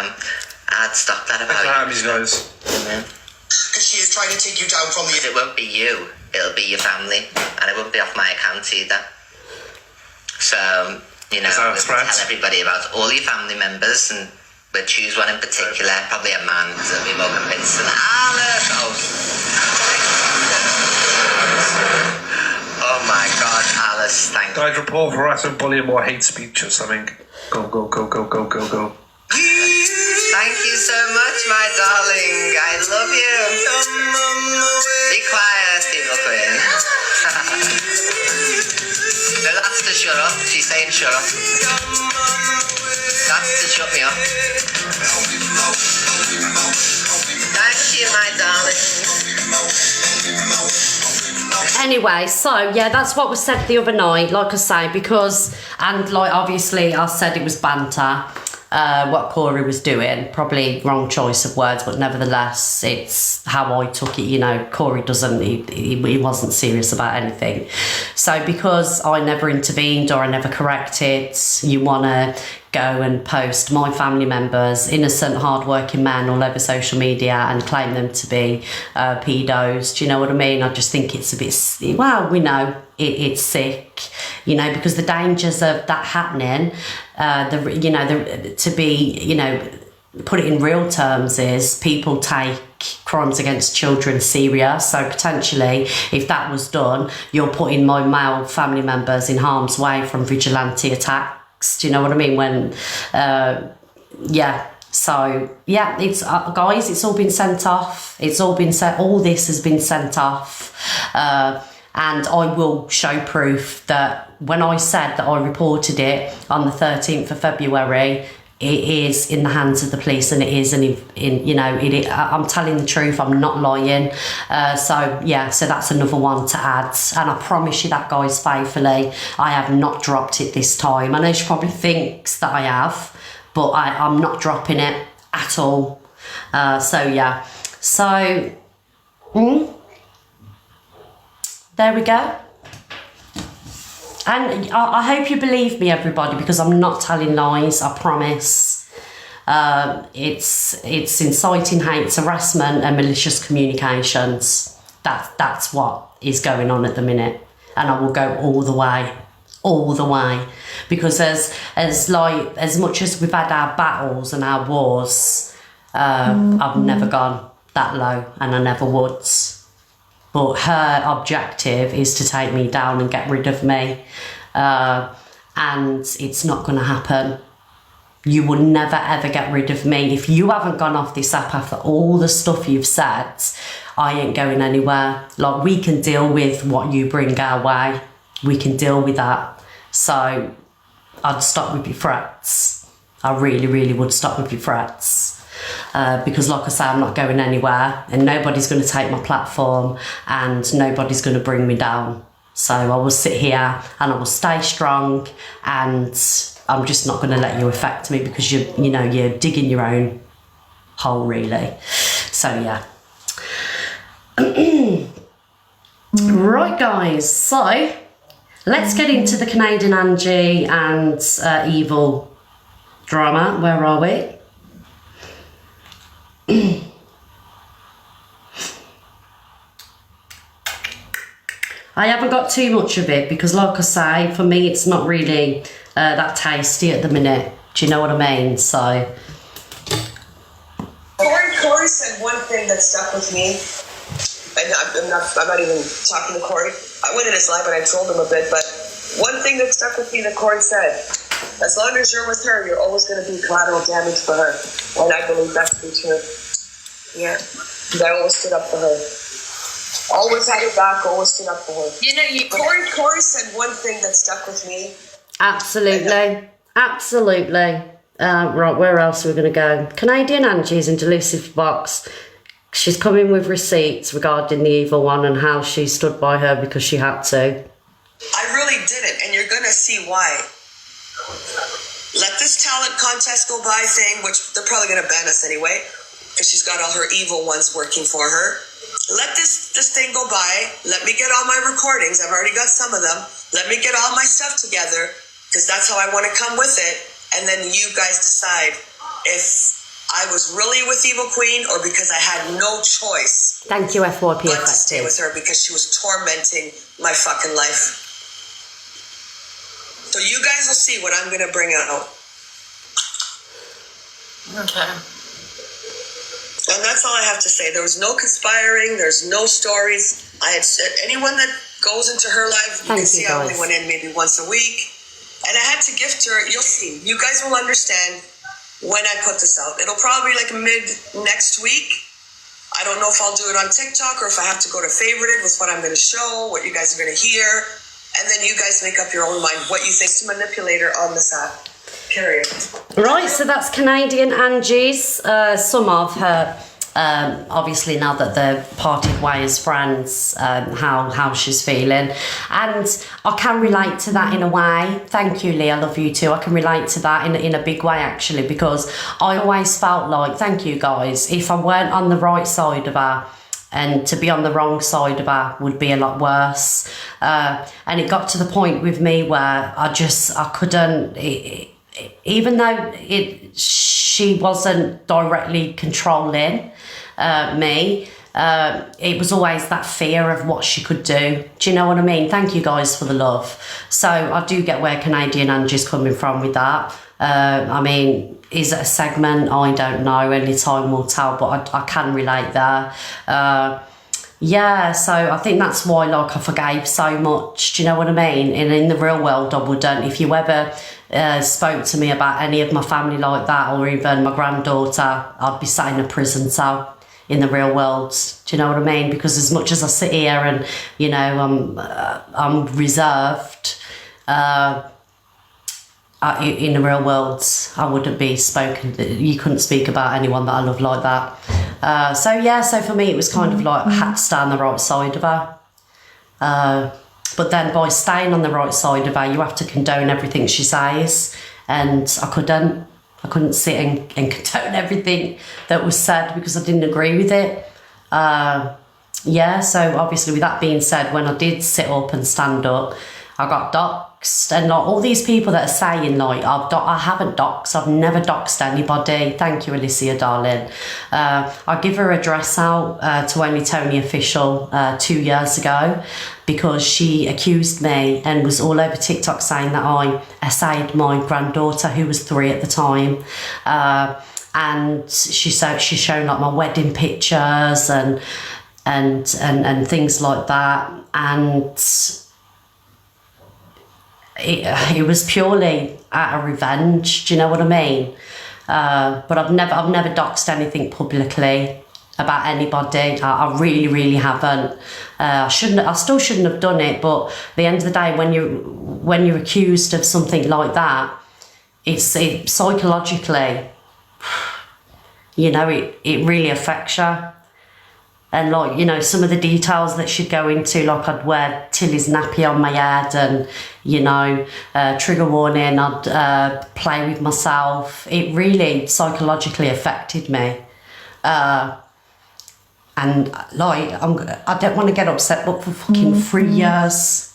I'd stop that about you guys. Because she is trying to take you down from the... It won't be you, it'll be your family, and it won't be off my account either. So, you know, we'll tell everybody about all your family members, and we'll choose one in particular, probably a man, because it'll be more convincing. Oh my God, Alice, thank you. I'd report harassment, bullying, or hate speech or something. Go, go, go, go, go, go, go. Thank you so much, my darling. I love you. Be quiet, Evil Queen. No, that's to shut up. She's saying shut up. That's to shut me up. Thank you, my darling. Anyway, so yeah, that's what was said the other night, like I say, because, and like obviously I said it was banter, what Corey was doing, probably wrong choice of words, but nevertheless, it's how I took it. You know, Corey he wasn't serious about anything. So because I never intervened or I never corrected, you want to go and post my family members, innocent, hard-working men, all over social media and claim them to be pedos. Do you know what I mean? I just think it's a bit, well, we know it's sick, you know, because the dangers of that happening, to be, you know, put it in real terms, is people take crimes against children serious. So potentially, if that was done, you're putting my male family members in harm's way from vigilante attacks. Do you know what I mean? When, yeah. So yeah, it's guys, it's all been sent off. It's all been sent. All this has been sent off, and I will show proof that when I said that I reported it on the 13th of February, it is in the hands of the police, and it is I'm telling the truth, I'm not lying. So yeah, so that's another one to add, and I promise you that, guys, faithfully, I have not dropped it this time. I know she probably thinks that I have, but I'm not dropping it at all. So yeah, so there we go. And I hope you believe me, everybody, because I'm not telling lies, I promise. It's inciting hate, harassment and malicious communications. That's what is going on at the minute, and I will go all the way, because as much as we've had our battles and our wars, I've never gone that low, and I never would. But her objective is to take me down and get rid of me, and it's not going to happen. You will never ever get rid of me. If you haven't gone off this app after all the stuff you've said, I ain't going anywhere. Like, we can deal with what you bring our way. We can deal with that. So I'd stop with your threats. I really, really would stop with your threats. Because like I say, I'm not going anywhere, and nobody's going to take my platform, and nobody's going to bring me down. So I will sit here and I will stay strong, and I'm just not going to let you affect me, because you're digging your own hole, really. So yeah. Right, guys, so let's get into the Canadian Angie and evil drama. Where are we? I haven't got too much of it, because like I say, for me it's not really that tasty at the minute. Do you know what I mean? So Corey said one thing that stuck with me, and I'm not even talking to Corey. I went in his live and I trolled him a bit, but one thing that stuck with me that Corey said: as long as you're with her, you're always going to be collateral damage for her. And I believe that's the truth. Yeah. I always stood up for her. Always had her back, always stood up for her. Corey said one thing that stuck with me. Absolutely. Absolutely. Right, where else are we going to go? Canadian Angie's in Delusive Box. She's coming with receipts regarding the evil one and how she stood by her because she had to. I really didn't, and you're going to see why. Let this talent contest go by thing, which they're probably going to ban us anyway, because she's got all her evil ones working for her. Let this thing go by. Let me get all my recordings. I've already got some of them. Let me get all my stuff together, because that's how I want to come with it. And then you guys decide if I was really with Evil Queen or because I had no choice. Thank you, FYP. But to stay with her because she was tormenting my fucking life. So you guys will see what I'm going to bring out. Okay. And that's all I have to say. There was no conspiring. There's no stories. I had anyone that goes into her life, you can see I only went in maybe once a week. And I had to gift her. You'll see. You guys will understand when I put this out. It'll probably be like mid next week. I don't know if I'll do it on TikTok or if I have to go to favorited with what I'm going to show, what you guys are going to hear. And then you guys make up your own mind what you think to manipulate her on this app. Period. Right, so that's Canadian Angie's. Some of her, obviously now that they're parted ways friends, how she's feeling. And I can relate to that in a way. Thank you, Lee, I love you too. I can relate to that in a big way, actually, because I always felt like, thank you guys, if I weren't on the right side of her, and to be on the wrong side of her would be a lot worse. And it got to the point with me where I couldn't, even though she wasn't directly controlling me, it was always that fear of what she could do. Do you know what I mean? Thank you guys for the love. So I do get where Canadian Angie's coming from with that. I mean, is it a segment? I don't know. Only time will tell, but I can relate there. Yeah, so I think that's why, like, I forgave so much. Do you know what I mean? And in the real world, I wouldn't. If you ever spoke to me about any of my family like that, or even my granddaughter, I'd be sat in a prison cell in the real world. Do you know what I mean? Because as much as I sit here and, you know, I'm reserved, in the real world, I wouldn't be spoken. You couldn't speak about anyone that I love like that. So yeah, so for me it was kind of like I had to stay on the right side of her. But then by staying on the right side of her, you have to condone everything she says, and I couldn't sit and condone everything that was said because I didn't agree with it. Yeah, so obviously with that being said, when I did sit up and stand up, I got doxed, and like all these people that are saying like I haven't doxed, I've never doxed anybody. Thank you, Alicia, darling. I give her address out to Only Tony Official 2 years ago because she accused me and was all over TikTok saying that I essayed my granddaughter, who was 3 at the time, and she's shown like my wedding pictures and things like that, and it was purely out of revenge. Do you know what I mean? But I've never doxed anything publicly about anybody. I really haven't. I still shouldn't have done it. But at the end of the day, when you're accused of something like that, it psychologically, you know, it really affects you. And like, you know, some of the details that she'd go into, like I'd wear Tilly's nappy on my head and, you know, trigger warning, I'd play with myself. It really psychologically affected me. And like, I don't want to get upset, but for fucking 3 years.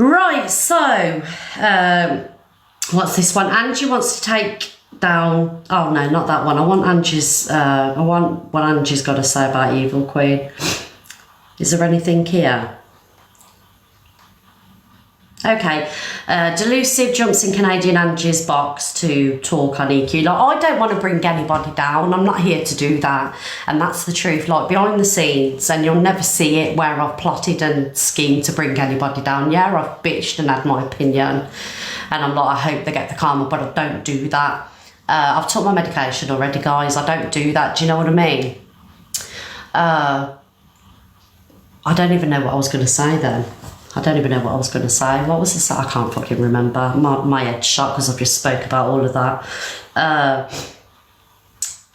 Right, so what's this one? Angie wants to take down. Oh no, not that one. I want Angie's. I want what Angie's got to say about Evil Queen. Is there anything here? Okay, Delusive jumps in Canadian Angie's box to talk on EQ. Like, I don't want to bring anybody down. I'm not here to do that, and that's the truth. Like, behind the scenes, and you'll never see it where I've plotted and schemed to bring anybody down. Yeah, I've bitched and had my opinion, and I'm like, I hope they get the karma, but I don't do that. I've took my medication already, guys. I don't do that. Do you know what I mean? I don't even know what I was going to say then. I don't even know what I was going to say. What was this? I can't fucking remember. My head's shot because I've just spoke about all of that.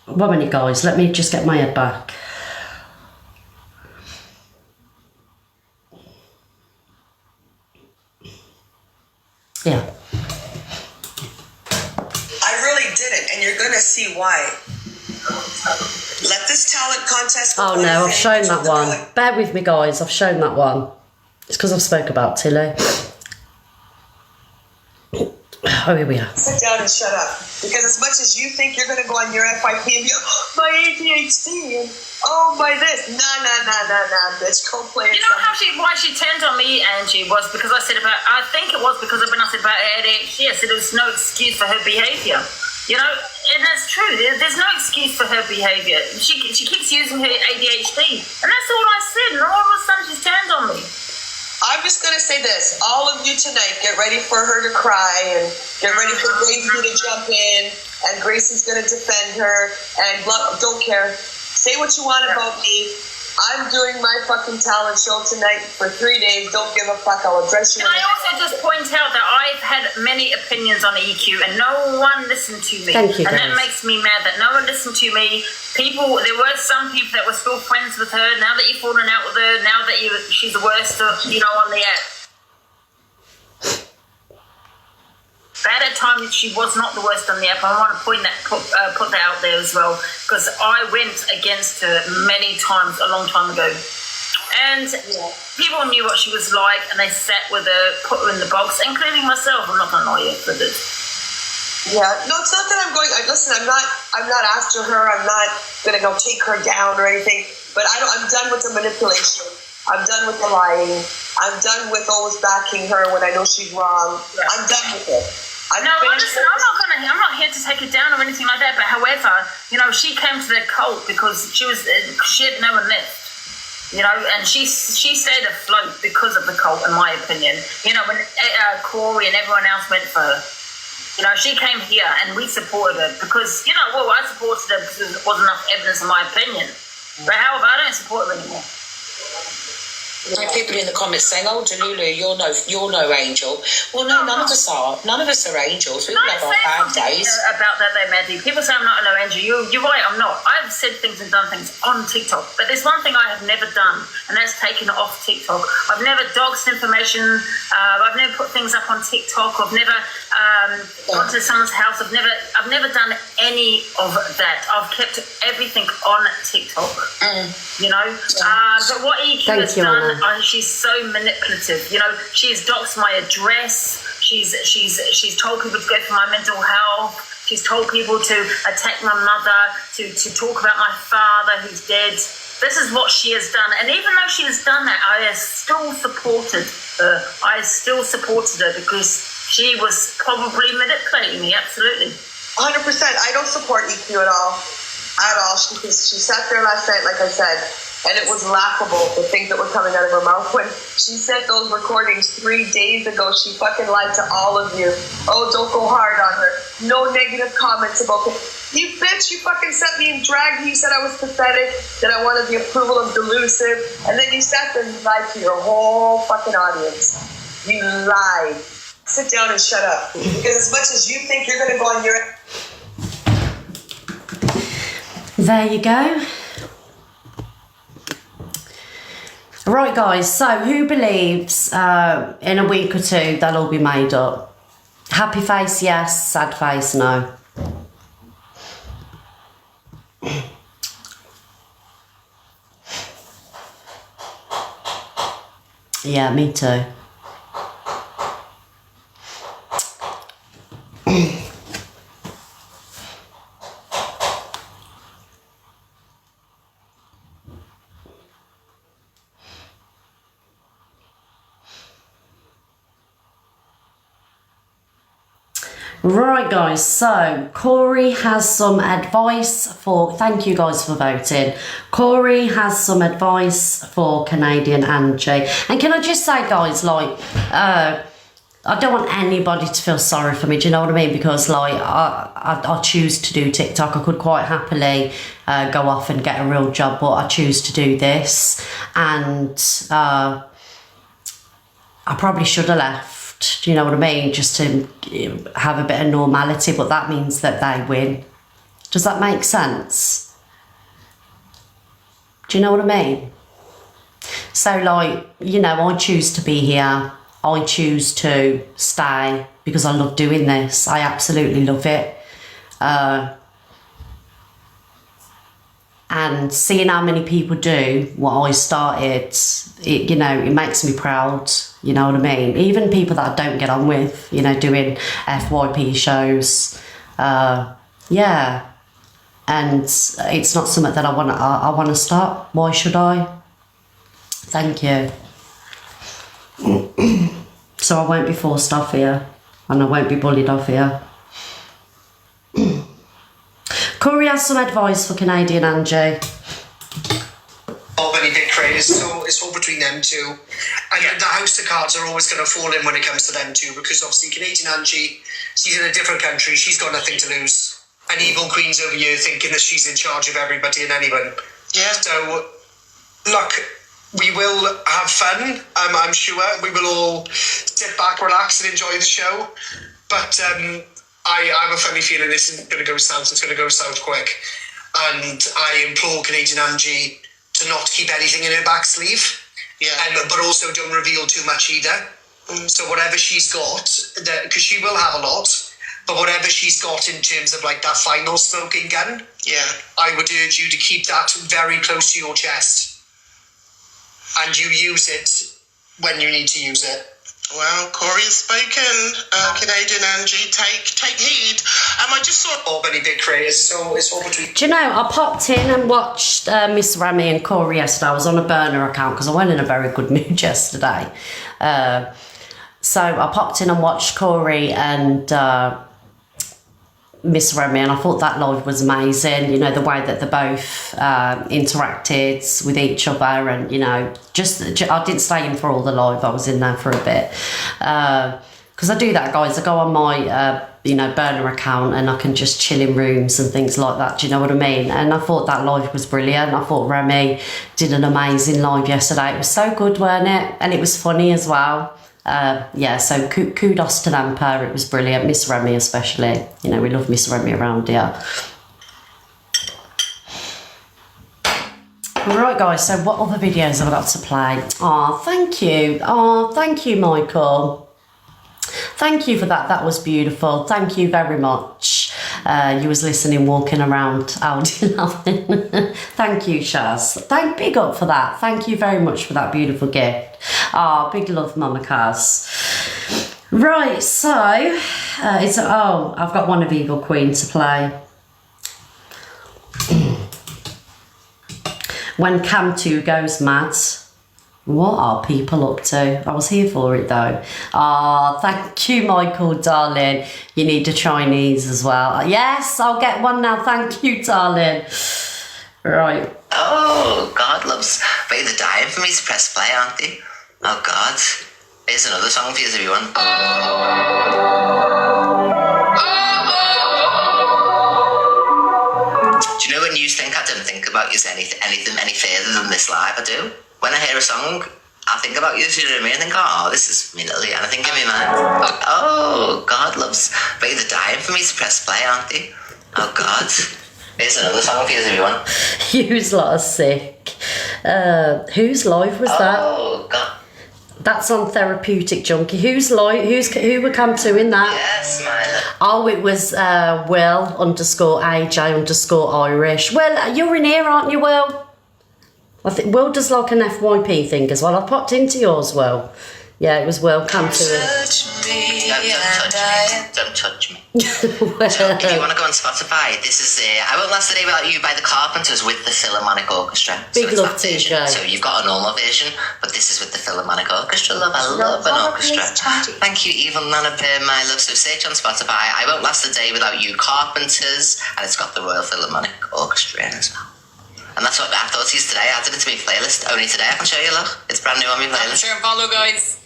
1 minute, guys. Let me just get my head back. Yeah. I really didn't, and you're going to see why. Let this talent contest... Oh no, I've shown that one. Bear with me, guys. I've shown that one. It's because I've spoke about Tilly. Oh, here we are. Sit down and shut up. Because as much as you think you're going to go on your FYP and go, oh, my ADHD, and oh, my this. Nah, bitch, go play it. You know why she turned on me, Angie, was because I said about, I think it was because when I said about ADHD, I said there was no excuse for her behaviour. You know, and that's true. There's no excuse for her behaviour. She keeps using her ADHD. And that's all I said. And all of a sudden she's turned on me. I'm just going to say this. All of you tonight, get ready for her to cry and get ready for Gracie to jump in. And Gracie's going to defend her. And don't care. Say what you want about me. I'm doing my fucking talent show tonight for 3 days. Don't give a fuck. I'll address you. Can I also just point out that I've had many opinions on EQ and no one listened to me. Thank you, and guys. that makes me mad that no one listened to me. There were some people that were still friends with her. Now that you've fallen out with her, now that she's the worst, on the app. At a time she was not the worst on the app. I want to put that out there as well, because I went against her many times a long time ago, and people knew what she was like, and they sat with her, put her in the box, including myself. I'm not gonna lie you for this. Yeah, no, it's not that I'm going. Listen, I'm not after her. I'm not gonna go take her down or anything. But I'm done with the manipulation. I'm done with the lying. I'm done with always backing her when I know she's wrong. Yeah. I'm done with it. Listen, I'm not here to take it down or anything like that. But however, she came to the cult because she had no one left. And she stayed afloat because of the cult, in my opinion. When Corey and everyone else went for her. She came here and we supported her because, I supported her because there wasn't enough evidence, in my opinion. But however, I don't support her anymore. Like people in the comments saying, "Oh, Delulu, you're no angel." Well, no, none of us are. None of us are angels. We all have our bad days. About that, though, Maddie. People say I'm not a no angel. You're right. I'm not. I've said things and done things on TikTok, but there's one thing I have never done, and that's taken it off TikTok. I've never doxed information. I've never put things up on TikTok. I've never gone to someone's house. I've never done any of that. I've kept everything on TikTok. You know, but what EQ has done. She's so manipulative. You know, she's doxed my address. She's told people to go for my mental health. She's told people to attack my mother, to talk about my father who's dead. This is what she has done. And even though she has done that, I have still supported her. I still supported her because she was probably manipulating me. Absolutely. 100%. I don't support EQ at all. She sat there last night, like I said, and it was laughable, the things that were coming out of her mouth. When she said those recordings 3 days ago, she fucking lied to all of you. Oh, don't go hard on her. No negative comments about it. You bitch, you fucking sent me and dragged me. You said I was pathetic, that I wanted the approval of Delusive, and then you sat there and lied to your whole fucking audience. You lied. Sit down and shut up. Because as much as you think you're going to go on your... There you go. Right, guys, so who believes in a week or two they'll all be made up? Happy face, yes. Sad face, no. Yeah, me too. Right, guys, so Corey has some advice for, thank you guys for voting. Corey has some advice for Canadian Angie. And can I just say, guys, like, I don't want anybody to feel sorry for me, do you know what I mean? Because, like, I choose to do TikTok. I could quite happily go off and get a real job, but I choose to do this. And I probably should have left. Do you know what I mean? Just to have a bit of normality, but that means that they win. Does that make sense? Do you know what I mean? So, like, you know, I choose to be here. I choose to stay because I love doing this. I absolutely love it. And seeing how many people do what I started, it, you know, it makes me proud, you know what I mean? Even people that I don't get on with, you know, doing FYP shows, yeah. And it's not something that I want to stop. Why should I? Thank you. So I won't be forced off here, and I won't be bullied off here. Corey has some advice for Canadian Angie. All many big creators, so it's all between them two. And the house of cards are always going to fall in when it comes to them two, because obviously Canadian Angie, she's in a different country, she's got nothing to lose. And evil queen's over here thinking that she's in charge of everybody and anyone. Yeah. So, look, we will have fun, I'm sure. We will all sit back, relax and enjoy the show. But I have a funny feeling this isn't going to go south. It's going to go south quick. And I implore Canadian Angie to not keep anything in her back sleeve. Yeah. But also don't reveal too much either. So whatever she's got, because she will have a lot, but whatever she's got in terms of like that final smoking gun, yeah, I would urge you to keep that very close to your chest. And you use it when you need to use it. Well, Corey has spoken. Canadian Angie, take heed. I just saw all many big creators, so it's all between. Do you know, I popped in and watched Miss Rami and Corey yesterday. I was on a burner account because I went in a very good mood yesterday. So I popped in and watched Corey and Miss Remy, and I thought that live was amazing. You know, the way that they both interacted with each other, and you know, just I didn't stay in for all the live. I was in there for a bit because because I do that, guys. I go on my, you know, burner account and I can just chill in rooms and things like that. Do you know what I mean? And I thought that live was brilliant. I thought Remy did an amazing live yesterday. It was so good, weren't it? And it was funny as well. Yeah, so kudos to them, it was brilliant. Miss Remy especially. You know, we love Miss Remy around here. Right, guys, so what other videos have I got to play? Oh, thank you. Oh, thank you, Michael. Thank you for that. That was beautiful. Thank you very much. You was listening, walking around Aldi laughing. Thank you, Shaz. Big up for that. Thank you very much for that beautiful gift. Oh, big love, Mama Kaz. Right, so I've got one of Evil Queen to play. When Cam 2 goes mad. What are people up to? I was here for it though. Ah, thank you, Michael, darling. You need a Chinese as well. Yes, I'll get one now. Thank you, darling. Right. Oh, God loves. But they're dying for me to press play, aren't they? Oh, God. Here's another song for you, everyone. Do you know when you think I don't think about you anything any further than this live? I do. When I hear a song, I think about you, you know what I mean? I think, oh, this is me little, and I think in my mind, oh, God loves. But they're dying for me to press play, aren't they? Oh, God. Here's another song for you, everyone. You's lot of sick. Whose live was that? Oh, God. That's on Therapeutic Junkie. Whose live? Who were Cam 2 in that? Yes, my Oh, it was Will_AJ_Irish. Well, you're in here, aren't you, Will? I think Will does like an FYP thing as well. I popped into yours, Will. Yeah, it was Will. Come to it. Don't touch me. So, if you want to go on Spotify, this is I Won't Last a Day Without You by the Carpenters with the Philharmonic Orchestra. Big so love, TJ. So you've got a normal version, but this is with the Philharmonic Orchestra. Love, I love an orchestra. Thank you, Evil Nana Bear, my love. So search on Spotify, I Won't Last a Day Without You, Carpenters, and it's got the Royal Philharmonic Orchestra in as well. And that's what I thought to use today. I added it to my playlist. Only today I can show you, look. It's brand new on my playlist. Share and follow, guys.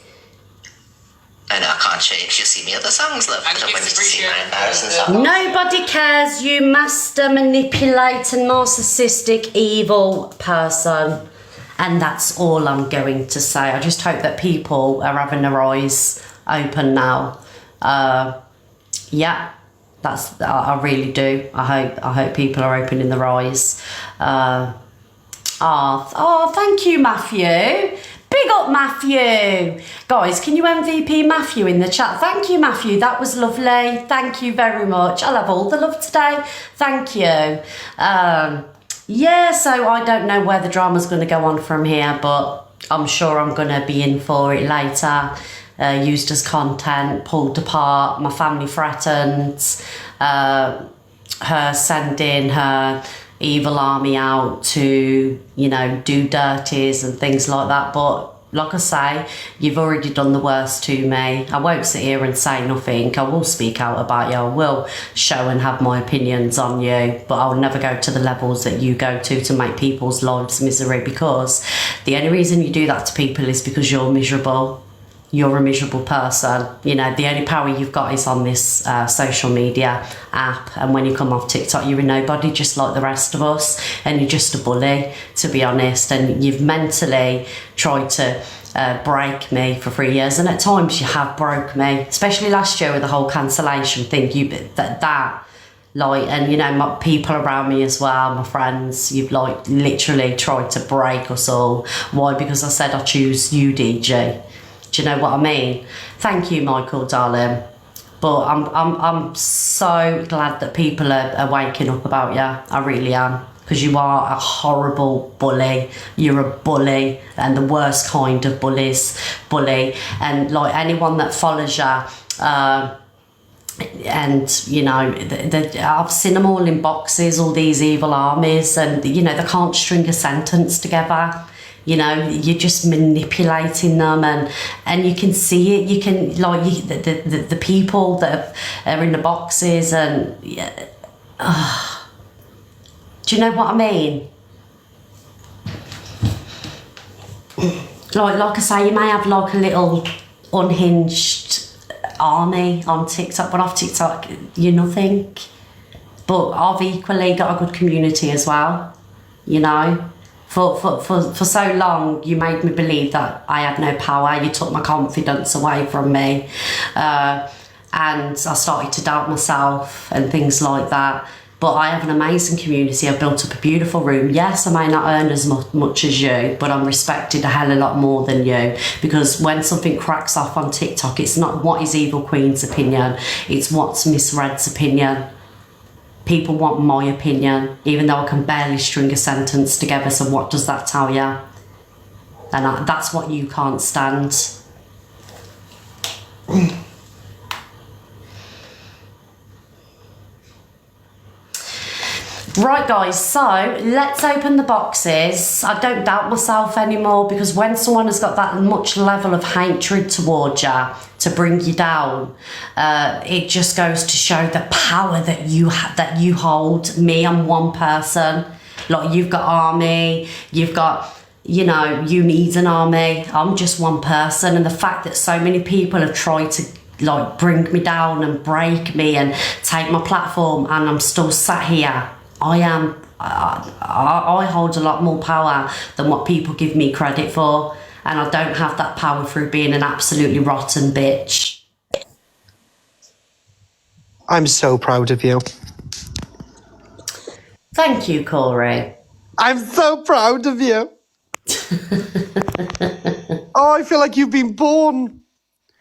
I know, I can't show you because you'll see me other songs, love. I don't want you to see my embarrassing songs. Nobody cares, you master, manipulating, narcissistic, evil person. And that's all I'm going to say. I just hope that people are having their eyes open now. Yeah. I really do. I hope people are opening their eyes. Thank you, Matthew. Big up, Matthew. Guys, can you MVP Matthew in the chat? Thank you, Matthew. That was lovely. Thank you very much. I'll have all the love today. Thank you. Yeah, so I don't know where the drama's going to go on from here, but I'm sure I'm going to be in for it later. Used as content, pulled apart, my family threatened, her sending her evil army out to, you know, do dirties and things like that. But like I say, you've already done the worst to me. I won't sit here and say nothing. I will speak out about you. I will show and have my opinions on you, but I'll never go to the levels that you go to make people's lives misery, because the only reason you do that to people is because you're miserable. You're a miserable person. You know, the only power you've got is on this social media app, and when you come off TikTok, you're a nobody just like the rest of us, and you're just a bully, to be honest, and you've mentally tried to break me for 3 years, and at times you have broke me, especially last year with the whole cancellation thing. And you know, my people around me as well, my friends, you've like literally tried to break us all. Why? Because I said I choose you, DJ. Do you know what I mean? Thank you, Michael, darling. But I'm so glad that people are waking up about you. I really am. Because you are a horrible bully. You're a bully, and the worst kind of bully. And like anyone that follows you, and you know, I've seen them all in boxes, all these evil armies, and you know, they can't string a sentence together. You know, you're just manipulating them, and you can see it. You can, like, the people that are in the boxes, and do you know what I mean? Like I say, you may have like a little unhinged army on TikTok, but off TikTok, you're nothing. But I've equally got a good community as well, you know. For so long, you made me believe that I had no power. You took my confidence away from me. And I started to doubt myself and things like that. But I have an amazing community. I've built up a beautiful room. Yes, I may not earn as much as you, but I'm respected a hell of a lot more than you. Because when something cracks off on TikTok, it's not what is Evil Queen's opinion. It's what's Miss Red's opinion. People want my opinion, even though I can barely string a sentence together. So what does that tell you? And that's what you can't stand. Right guys, so let's open the boxes. I don't doubt myself anymore, because when someone has got that much level of hatred towards you to bring you down, it just goes to show the power that you hold. Me, I'm one person. Like, you've got army, you've got, you know, you need an army. I'm just one person, and the fact that so many people have tried to like bring me down and break me and take my platform, and I'm still sat here. I hold a lot more power than what people give me credit for, and I don't have that power through being an absolutely rotten bitch. I'm so proud of you. Thank you, Corey. I'm so proud of you. Oh, I feel like you've been born.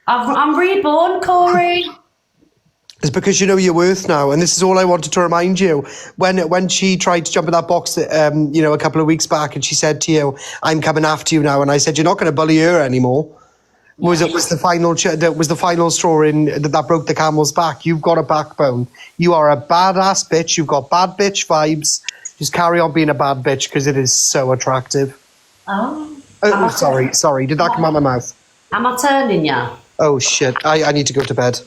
I'm reborn, Corey. It's because you know your worth now, and this is all I wanted to remind you. When she tried to jump in that box, you know, a couple of weeks back, and she said to you, "I'm coming after you now," and I said, "You're not going to bully her anymore." Yeah. Was the final straw in that broke the camel's back? You've got a backbone. You are a badass bitch. You've got bad bitch vibes. Just carry on being a bad bitch, because it is so attractive. Oh, sorry. Did that come out of my mouth? Am I turning you? Oh shit! I need to go to bed.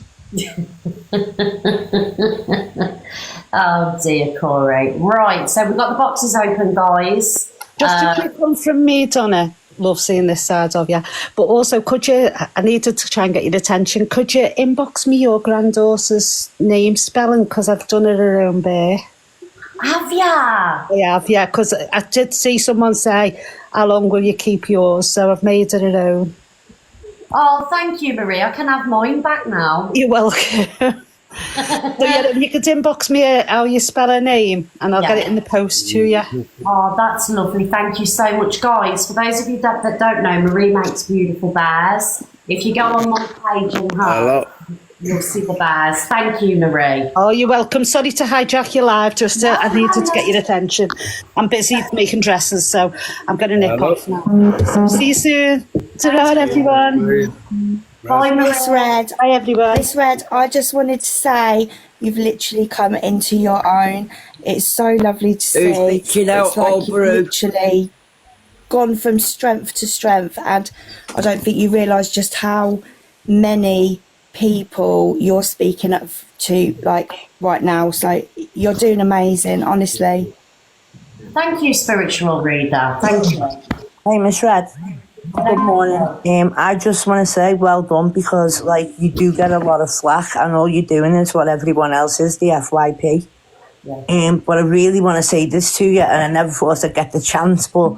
Oh dear, Corey. Right, so we've got the boxes open, guys. Just a quick one from me, Donna. Love seeing this side of you. But also, I needed to try and get your attention. Could you inbox me your granddaughter's name spelling? Because I've done it her own there. Have ya? I have, yeah, because I did see someone say, "How long will you keep yours?" So I've made it her own. Oh, thank you, Marie. I can have mine back now. You're welcome. So yeah, you could inbox me how you spell her name, and I'll get it in the post to you. Oh, that's lovely. Thank you so much, guys. For those of you that don't know, Marie makes beautiful bears. If you go on my page and you'll see the bears. Thank you, Marie. Oh, you're welcome. Sorry to hijack your live. I needed to get your attention. I'm busy making dresses, so I'm going to nip off now. See you soon. Ta-ra, everyone. Bye, Miss Red. Hi, everyone. Miss Red, I just wanted to say you've literally come into your own. It's so lovely to see. It's like you've literally gone from strength to strength, and I don't think you realise just how many people you're speaking up to, like, right now. So you're doing amazing, honestly. Thank you, spiritual reader. Thank you. Hey, Miss Red. Good morning. I just want to say well done, because like you do get a lot of slack, and all you're doing is what everyone else is, the FYP. Yeah. But I really want to say this to you, and I never thought I'd get the chance, but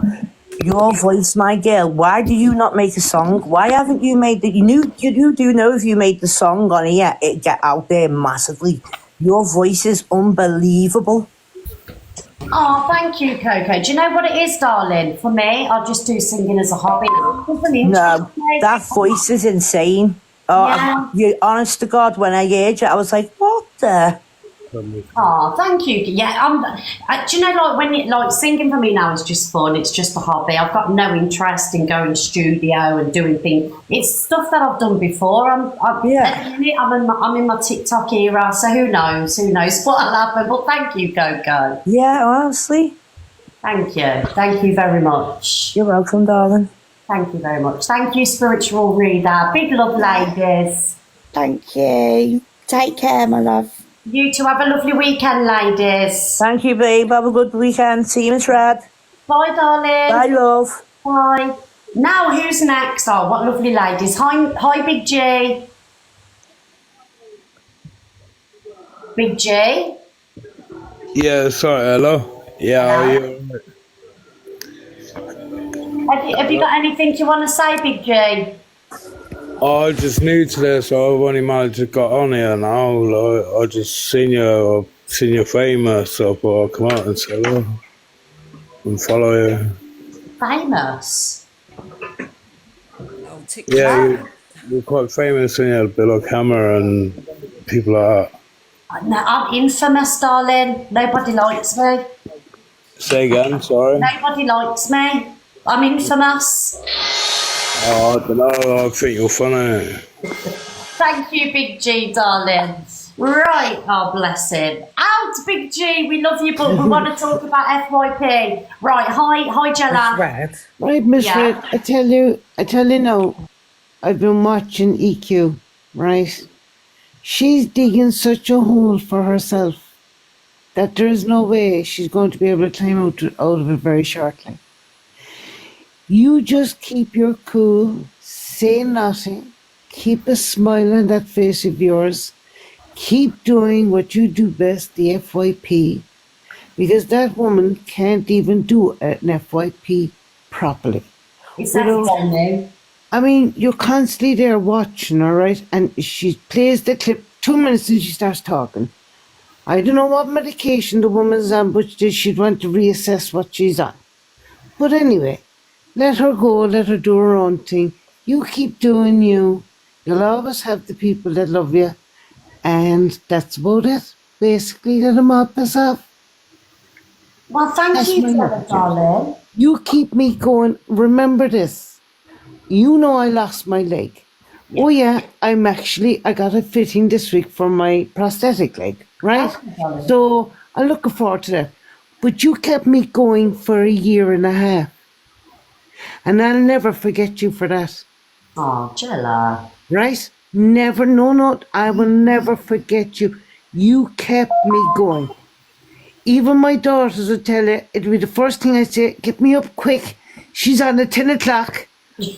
your voice, my girl, why do you not make a song? Why haven't you made you do know if you made the song on here, it'd get out there massively. Your voice is unbelievable. Oh, thank you, Coco. Do you know what it is, darling? For me, I just do singing as a hobby. No, that voice is insane. Oh, yeah. You, honest to God, when I heard you, I was like, what the? Oh, thank you. Yeah, do you know, like, when singing for me now is just fun. It's just a hobby. I've got no interest in going to studio and doing things. It's stuff that I've done before. At the minute, I'm in my TikTok era, so who knows what'll happen. But thank you, Coco. Yeah, honestly. Thank you very much. You're welcome, darling. Thank you very much. Thank you, spiritual reader. Big love, ladies. Thank you. Take care, my love. You two have a lovely weekend, ladies. Thank you, babe. Have a good weekend. See you, Miss Red. Bye, darling. Bye, love. Bye. Now, who's next? Oh, what lovely ladies. Hi, Big G. Big J? Yeah, sorry, hello. Yeah, Hello? Have you Hello? got anything you want to say, Big J? Oh, I'm just new to this, so I've only managed to got on here now. Like, I just seen you famous, so I thought I'd come out and say hello and follow you. Famous? Oh, TikTok. Yeah, you're quite famous and you had a bit of camera and people like that. No, I'm infamous, darling. Nobody likes me. Say again, sorry. Nobody likes me. I'm infamous. Oh, I don't know, I think you're funny. Thank you, Big G, darling. Right, oh bless him. Out, Big G, we love you, but we want to talk about FYP. Right, hi, Jella. Right, Miss Yeah. Red, I tell you now, I've been watching EQ, right? She's digging such a hole for herself that there is no way she's going to be able to climb out of it very shortly. You just keep your cool, say nothing, keep a smile on that face of yours, keep doing what you do best, the FYP, because that woman can't even do an FYP properly. Is that funny? I mean, you're constantly there watching, all right? And she plays the clip 2 minutes and she starts talking. I don't know what medication the woman's on, but she'd want to reassess what she's on. But anyway, let her go, let her do her own thing. You keep doing you. You'll always have the people that love you. And that's about it. Basically, let them all piss off. Well, thank you, Jella, darling. You keep me going. Remember this. You know I lost my leg. Yeah. Oh yeah, I got a fitting this week for my prosthetic leg, right? So I'm looking forward to that. But you kept me going for 1.5 years. And I'll never forget you for that. Oh, Jella. Right? Never, no, I will never forget you. You kept me going. Even my daughters will tell you, it'll be the first thing I say, get me up quick. She's on at 10 o'clock.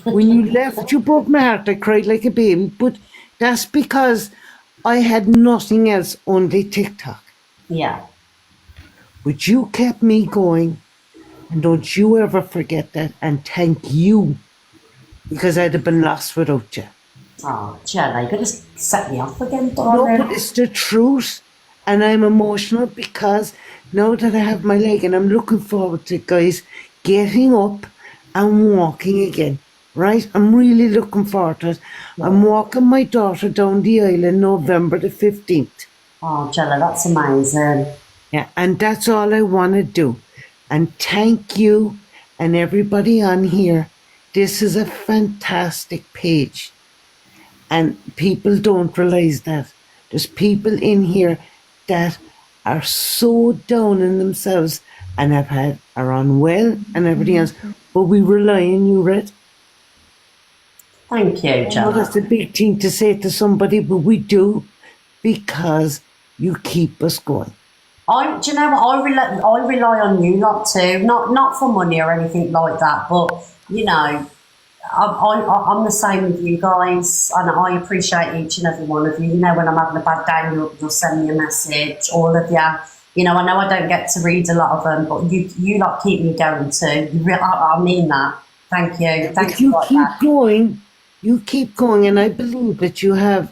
When you left, you broke my heart. I cried like a baby. But that's because I had nothing else, only TikTok. Yeah. But you kept me going. And don't you ever forget that. And thank you. Because I'd have been lost without you. Oh, Jella, you're going to set me off again, darling. No, but it's the truth. And I'm emotional because now that I have my leg and I'm looking forward to, guys, getting up and walking again. Right? I'm really looking forward to it. Yeah. I'm walking my daughter down the island November the 15th. Oh, Jella, that's amazing. Yeah, and that's all I want to do. And thank you and everybody on here. This is a fantastic page. And people don't realize that. There's people in here that are so down in themselves and are unwell and everything else. But we rely on you, Red. Thank you, Jella. That's a big thing to say to somebody, but we do because you keep us going. Do you know what? I rely on you lot too. Not for money or anything like that, but you know, I'm the same with you guys, and I appreciate each and every one of you. You know, when I'm having a bad day, you'll send me a message, all of you. You know, I know I don't get to read a lot of them, but you lot keep me going too. I mean that. Thank you. Thank you. You keep going, and I believe that you have,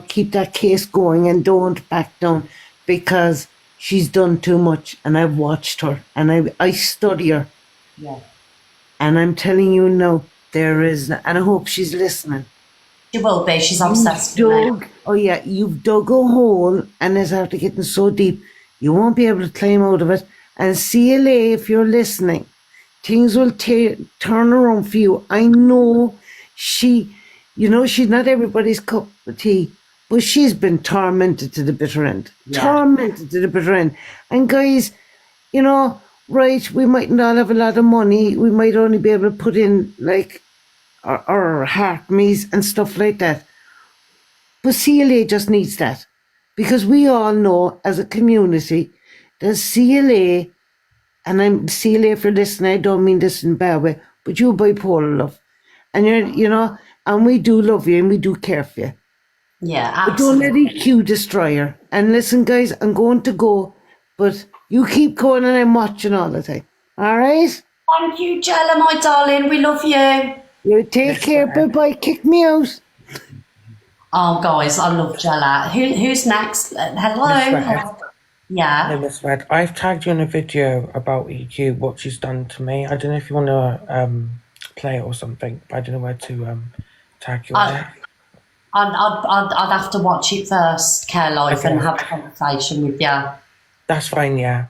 keep that case going and don't back down because she's done too much, and I've watched her, and I study her. Yeah. And I'm telling you now, and I hope she's listening. She will be. She's obsessed with me. Oh yeah, you've dug a hole, and it's after getting so deep, you won't be able to climb out of it. And CLA, if you're listening, things will turn around for you. I know she's not everybody's cup of tea, but she's been tormented to the bitter end. Yeah. Tormented to the bitter end. And guys, right, we mightn't all have a lot of money. We might only be able to put in like our heart me's and stuff like that. But CLA just needs that. Because we all know as a community that CLA, and I'm CLA if you're listening, I don't mean this in a bad way, but you're bipolar love. And and we do love you and we do care for you. Yeah, But don't absolutely. let EQ destroy her. And listen, guys, I'm going to go, but you keep going and I'm watching all the time. All right? Thank you, Jella, my darling. We love you. You take care. Bye-bye. Kick me out. Oh, guys, I love Jella. Who's next? Hello. Miss Red. Hello. Yeah. Hello, Miss Red. I've tagged you in a video about EQ, what she's done to me. I don't know if you want to play it or something, but I don't know where to tag you on it. I'd have to watch it first, Care Life, and have a conversation with you. That's fine, yeah.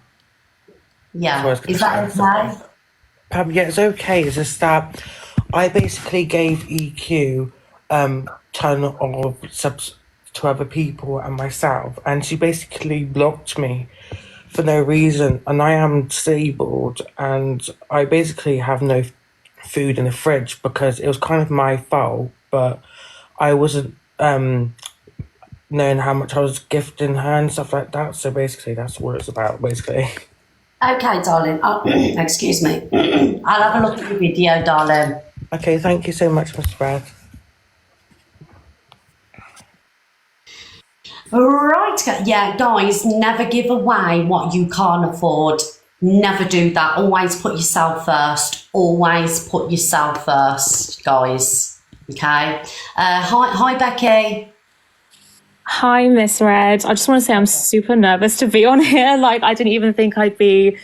Yeah. Is that okay? Yeah, it's okay. It's just that I basically gave EQ ton of subs to other people and myself, and she basically blocked me for no reason, and I am disabled, and I basically have no food in the fridge because it was kind of my fault, but I wasn't knowing how much I was gifting her and stuff like that, so basically that's what it's about, basically. Okay, darling. Excuse me. I'll have a look at your video, darling. Okay, thank you so much, Mr. Brad. Right, yeah, guys, never give away what you can't afford. Never do that. Always put yourself first. Always put yourself first, guys. Okay. Hi, Becky. Hi, Miss Red. I just want to say I'm super nervous to be on here. Like, I didn't even think I'd be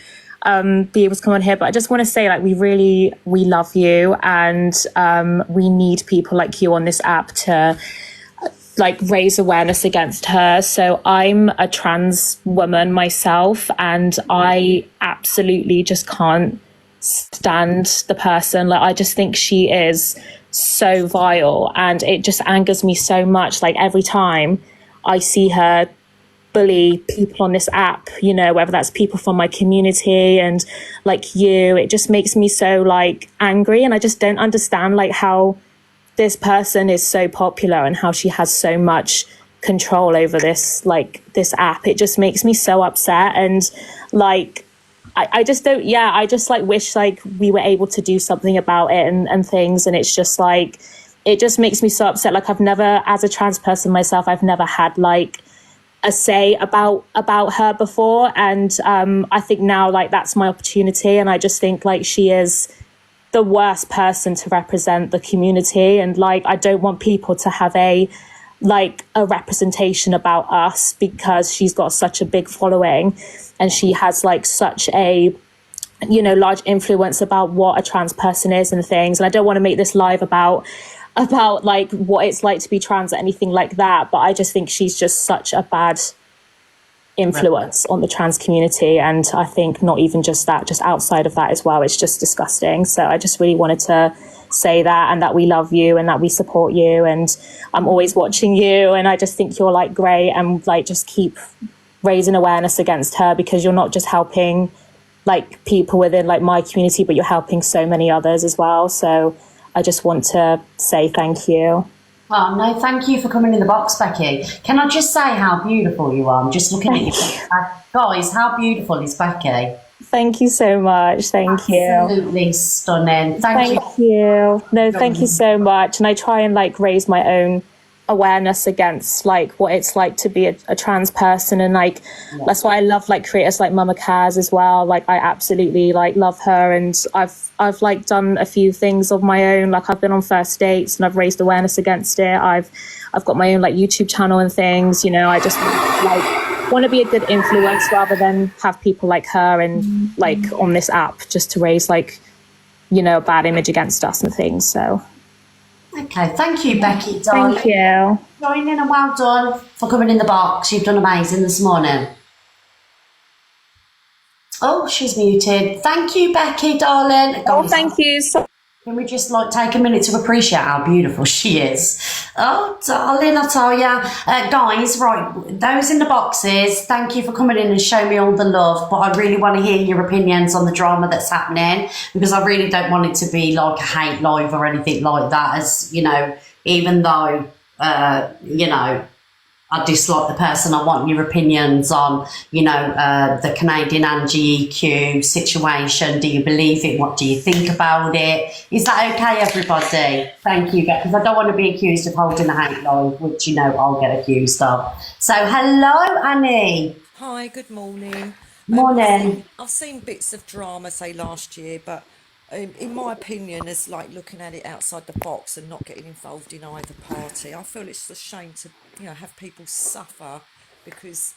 able to come on here, but I just want to say, like, we love you, and we need people like you on this app to like raise awareness against her. So I'm a trans woman myself, and I absolutely just can't stand the person. Like, I just think she is so vile, and it just angers me so much. Like, every time I see her bully people on this app, you know, whether that's people from my community and like you, it just makes me so like angry. And I just don't understand like how this person is so popular and how she has so much control over this, like this app. It just makes me so upset. And like, I just don't, yeah, I just like wish like we were able to do something about it and things. And it's just like, it just makes me so upset. Like, I've never, as a trans person myself, I've never had like a say about her before. And I think now like that's my opportunity. And I just think like she is the worst person to represent the community. And like, I don't want people to have a representation about us because she's got such a big following and she has like such a, you know, large influence about what a trans person is and things. And I don't want to make this live about like what it's like to be trans or anything like that, but I just think she's just such a bad influence on the trans community. And I think not even just that, just outside of that as well, it's just disgusting. So I just really wanted to say that, and that we love you and that we support you, and I'm always watching you, and I just think you're like great, and like just keep raising awareness against her, because you're not just helping like people within like my community, but you're helping so many others as well. So I just want to say thank you. Oh, no, thank you for coming in the box, Becky. Can I just say how beautiful you are? I'm just looking at you. Guys, how beautiful is Becky? Thank you so much. Thank you. Absolutely stunning. Thank you. No, thank you so much. And I try and like raise my own awareness against like what it's like to be a trans person, and like that's why I love like creators like Mama Kaz as well. Like, I absolutely like love her, and I've like done a few things of my own. Like, I've been on first dates and I've raised awareness against it. I've got my own like YouTube channel and things, you know. I just like want to be a good influence rather than have people like her and like on this app just to raise like, you know, a bad image against us and things. So okay, thank you, Becky, darling. Thank you. Joining, and well done for coming in the box. You've done amazing this morning. Oh, she's muted. Thank you, Becky, darling. Oh, thank you. Can we just like take a minute to appreciate how beautiful she is? Oh, darling, I tell ya. Guys, right, those in the boxes, thank you for coming in and showing me all the love, but I really want to hear your opinions on the drama that's happening, because I really don't want it to be like a hate live or anything like that, as, you know, even though, you know, I dislike the person. I want your opinions on, the Canadian Angie EQ situation. Do you believe it? What do you think about it? Is that okay, everybody? Thank you, because I don't want to be accused of holding a hate live, which I'll get accused of. So, hello, Annie. Hi, good morning. Morning. I've seen bits of drama, say last year, but in my opinion, as like looking at it outside the box and not getting involved in either party, I feel it's a shame to have people suffer because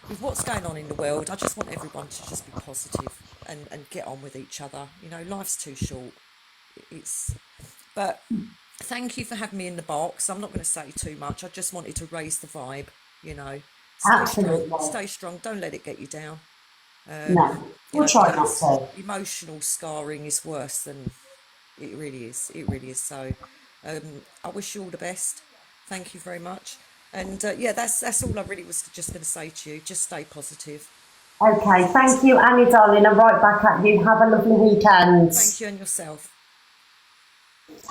with what's going on in the world, I just want everyone to just be positive and get on with each other. Life's too short. But thank you for having me in the box. I'm not going to say too much. I just wanted to raise the vibe. Stay strong. Don't let it get you down. No, we'll try not to. Emotional scarring is worse than it really is. It really is. So, I wish you all the best. Thank you very much. And that's all I really was just going to say to you. Just stay positive. Okay, thank you, Annie, darling. I'm right back at you. Have a lovely weekend. Thank you, and yourself.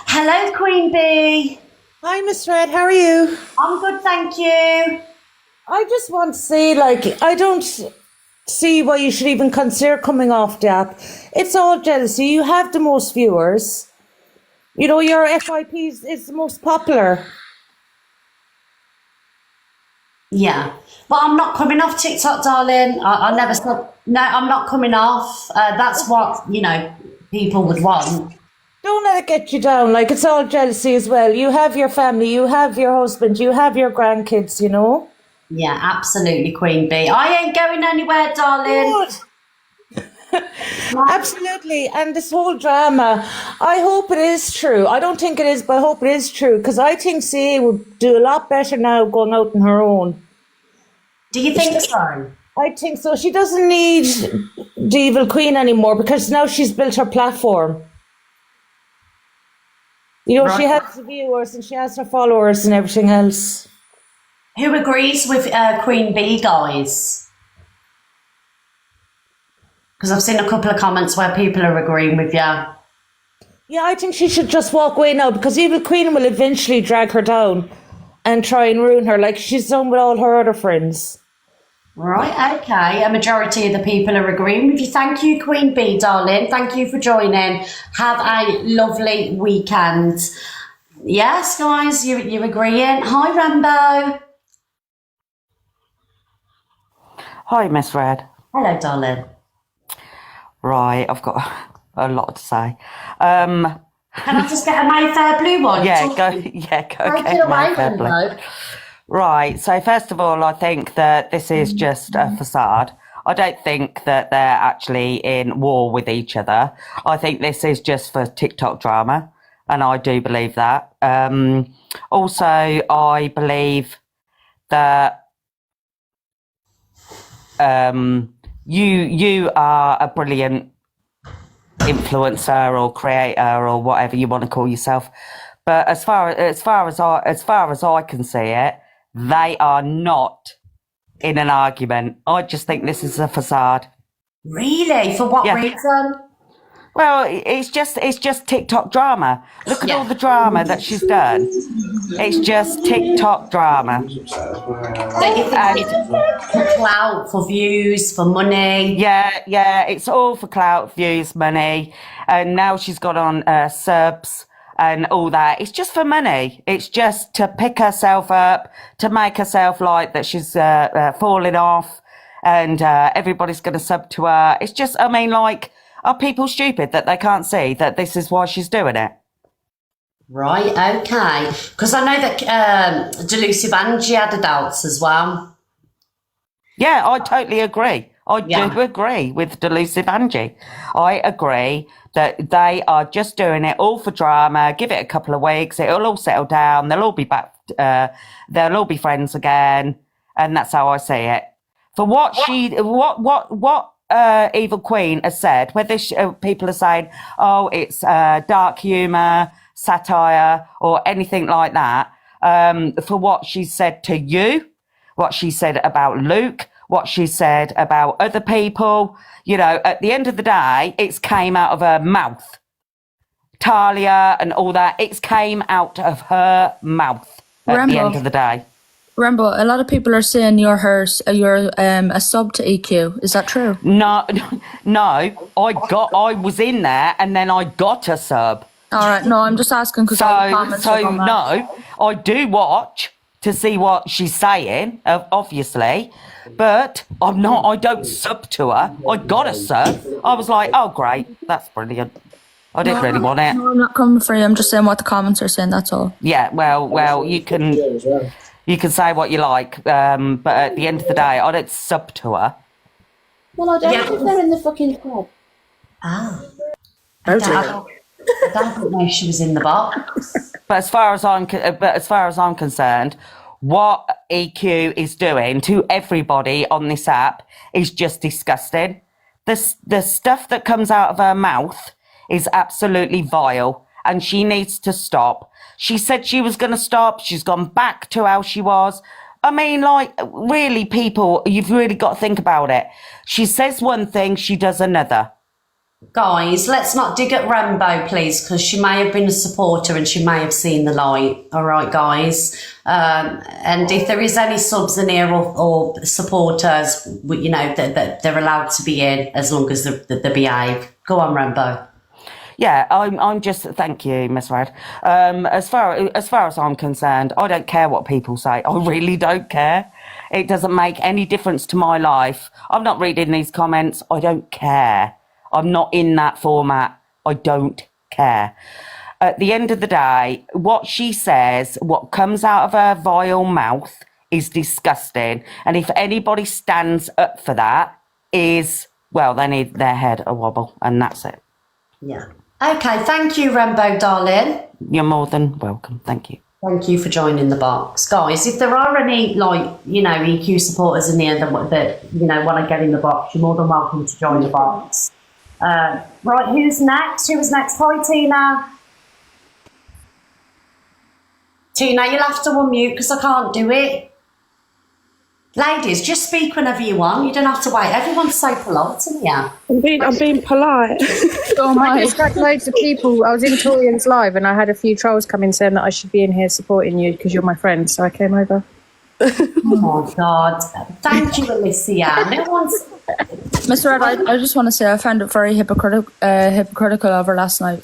Hello, Queen Bee. Hi, Miss Red. How are you? I'm good, thank you. I just want to say, I don't see why you should even consider coming off the app. It's all jealousy. You have the most viewers. Your FYP is the most popular. Yeah, but I'm not coming off TikTok, darling. I never said, no, I'm not coming off. That's what, people would want. Don't let it get you down. It's all jealousy as well. You have your family, you have your husband, you have your grandkids, Yeah, absolutely, Queen Bee. I ain't going anywhere, darling. Absolutely. And this whole drama, I hope it is true. I don't think it is, but I hope it is true, because I think CA would do a lot better now going out on her own. Do you think so? I think so. She doesn't need the evil queen anymore, because now she's built her platform. Right. She has the viewers and she has her followers and everything else. Who agrees with Queen Bee, guys? Because I've seen a couple of comments where people are agreeing with you. Yeah, I think she should just walk away now, because Evil Queen will eventually drag her down and try and ruin her like she's done with all her other friends. Right, okay. A majority of the people are agreeing with you. Thank you, Queen Bee, darling. Thank you for joining. Have a lovely weekend. Yes, guys, you're agreeing. Hi, Rambo. Hi, Miss Red. Hello, darling. Right, I've got a lot to say. Can I just get a Mayfair Blue one? Yeah, go get Mayfair Blue. Rambo. Right, so first of all, I think that this is just a facade. I don't think that they're actually in war with each other. I think this is just for TikTok drama, and I do believe that. Also, I believe that you are a brilliant influencer or creator or whatever you want to call yourself. But as far as I can see it, they are not in an argument. I just think this is a facade. Really? For what reason? Well, it's just TikTok drama. Look at all the drama that she's done. It's just TikTok drama. So you think it's for clout, for views, for money? Yeah, it's all for clout, views, money. And now she's got on subs and all that. It's just for money. It's just to pick herself up, to make herself like that she's falling off and everybody's going to sub to her. It's just, are people stupid that they can't see that this is why she's doing it? Right, okay. Because I know that Delusive Angie had the doubts as well. Yeah, I totally agree. I do agree with Delusive Angie. I agree that they are just doing it all for drama. Give it a couple of weeks, it'll all settle down. They'll all be back. They'll all be friends again, and that's how I see it. For what Evil Queen has said, whether people are saying, "Oh, it's dark humour, satire," or anything like that, for what she said to you, what she said about Luke, what she said about other people, at the end of the day, it's came out of her mouth. Talia and all that, it's came out of her mouth at the end of the day. Rambo, a lot of people are saying you're a sub to EQ. Is that true? No, I was in there and then I got a sub. All right, no, I'm just asking because all the comments are on that. No, I do watch to see what she's saying, obviously, but I don't sub to her. I got a sub. I was like, oh, great, that's brilliant. I didn't really want it. No, I'm not coming for you. I'm just saying what the comments are saying, that's all. Yeah, well, you can say what you like, but at the end of the day, I don't sub to her. Well, I don't think they're in the fucking club. Ah. Oh, I don't know she was in the box. But as far as I'm concerned, what EQ is doing to everybody on this app is just disgusting. The stuff that comes out of her mouth is absolutely vile, and she needs to stop. She said she was going to stop. She's gone back to how she was. I mean, like, really, people, you've really got to think about it. She says one thing, she does another. Guys, let's not dig at Rambo, please, because she may have been a supporter and she may have seen the light. All right, guys. And if there is any subs in here or supporters, you know, that they're allowed to be in as long as they behave. Go on, Rambo. Yeah, I'm just, thank you, Miss Rad. As far as I'm concerned, I don't care what people say. I really don't care. It doesn't make any difference to my life. I'm not reading these comments. I don't care. I'm not in that format. I don't care. At the end of the day, what she says, what comes out of her vile mouth is disgusting. And if anybody stands up for that, well, they need their head a wobble, and that's it. Yeah. Okay, thank you, Rambo, darling. You're more than welcome. Thank you. Thank you for joining the box. Guys, if there are any, EQ supporters in here that want to get in the box, you're more than welcome to join the box. Right, who's next? Hi, Tina. Tina, you'll have to unmute because I can't do it. Ladies, just speak whenever you want. You don't have to wait. Everyone's so polite in here. I'm being polite. Oh my! It's got loads of people. I was in Torian's live and I had a few trolls come in saying that I should be in here supporting you because you're my friend. So I came over. Oh my God! Thank you, Alicia. No one's. Mr. Ed, I just want to say I found it very hypocritical of her last night,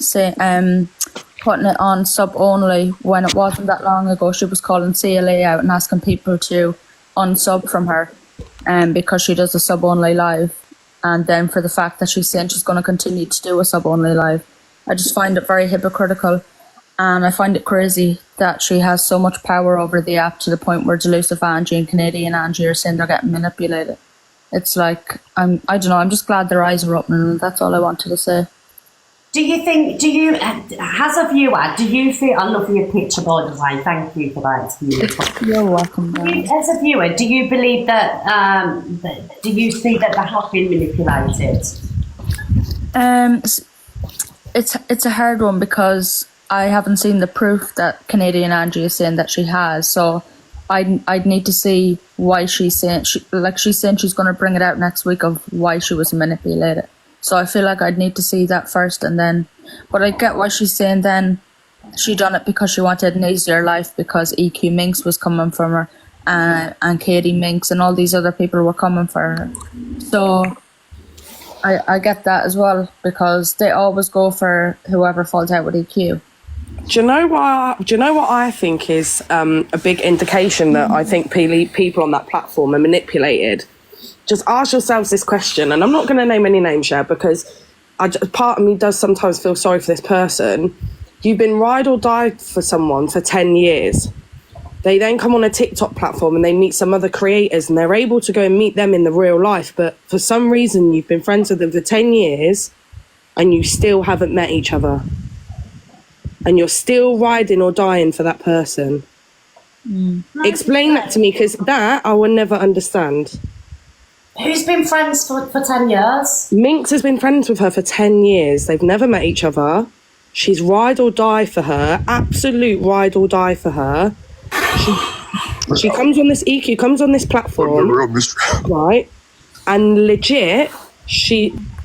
putting it on sub only when it wasn't that long ago. She was calling CLA out and asking people to unsub from her, because she does a sub only live, and then for the fact that she's saying she's going to continue to do a sub only live. I just find it very hypocritical, and I find it crazy that she has so much power over the app to the point where Delusive Angie and Canadian Angie are saying they're getting manipulated. It's like, I don't know, I'm just glad their eyes are opening, and that's all I wanted to say. As a viewer, do you feel, I love your picture, by the way, thank you for that. You're welcome. As a viewer, do you believe that, do you see that they have been manipulated? It's a hard one because I haven't seen the proof that Canadian Angie is saying that she has, so I'd need to see why she's saying, she's saying she's going to bring it out next week of why she was manipulated. So I feel like I'd need to see that first, and then, but I get why she's saying then she done it because she wanted an easier life because EQ Minx was coming from her, and Katie Minx and all these other people were coming for her. So I get that as well, because they always go for whoever falls out with EQ. Do you know what I think is a big indication that I think people on that platform are manipulated? Just ask yourselves this question, and I'm not going to name any names yet because part of me does sometimes feel sorry for this person. You've been ride or die for someone for 10 years. They then come on a TikTok platform and they meet some other creators and they're able to go and meet them in the real life. But for some reason, you've been friends with them for 10 years and you still haven't met each other. And you're still riding or dying for that person. Explain that to me, because that I will never understand. Who's been friends for 10 years? Minx has been friends with her for 10 years. They've never met each other. She's ride or die for her. Absolute ride or die for her. She comes on this EQ, comes on this platform. Right. And legit,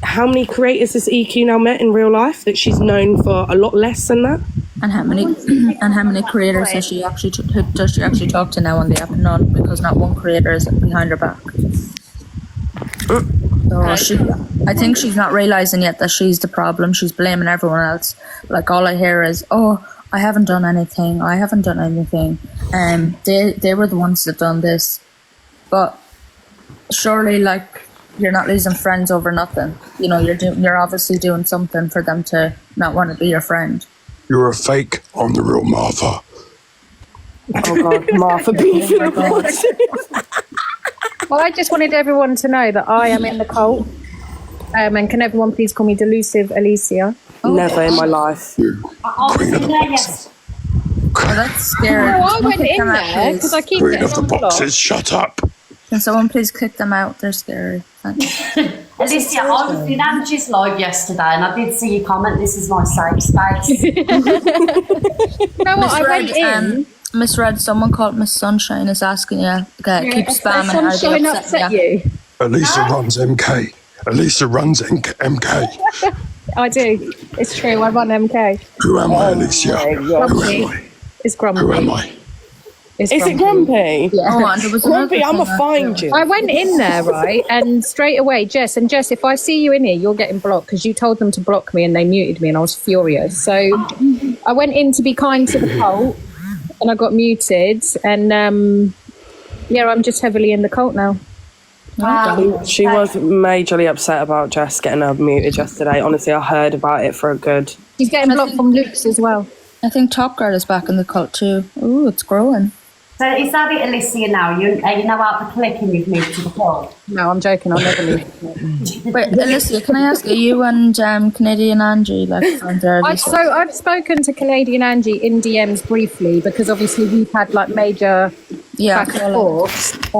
how many creators has EQ now met in real life that she's known for a lot less than that? And how many creators does she actually talk to now on the app? None, because not one creator is behind her back. So I think she's not realizing yet that she's the problem. She's blaming everyone else. Like, all I hear is, "Oh, I haven't done anything. I haven't done anything. They were the ones that done this." But surely, like, you're not losing friends over nothing. You know, you're obviously doing something for them to not want to be your friend. You're a fake. I'm the real Martha. Oh God, Martha being Well, I just wanted everyone to know that I am in the cult. And can everyone please call me Delusive Alicia? Never in my life. Yes. That's scary. No, I went in there because I keep Queen getting of the on the boxes, block. shut up. Can someone please kick them out? They're scary. Thanks. Alicia, I was in Angie's live yesterday and I did see you comment, "This is my safe space." You know what? I went in. Miss Red, someone called Miss Sunshine is asking you. Keep spamming. Sunshine upset you? Elisa runs MK. Elisa runs MK. I do. It's true. I run MK. Who am I, Alicia? Who am I? It's Grumpy. Who am I? Is it Grumpy? Yeah. Oh, and there was Grumpy, another I'ma thing find you. I went in there, right, and straight away, Jess, if I see you in here, you're getting blocked because you told them to block me and they muted me and I was furious. So I went in to be kind to the cult and I got muted and I'm just heavily in the cult now. She was majorly upset about Jess getting her muted yesterday. Honestly, I heard about it for a good... She's getting blocked from Luke's as well. I think Top Girl is back in the cult too. Ooh, it's growing. So is that it, Alicia, now? Are you now out the click and you've moved to the cult? No, I'm joking. I'll never leave. Wait, Alicia, can I ask, are you and Canadian Angie like friends early? I've spoken to Canadian Angie in DMs briefly because obviously we've had like major back and forth.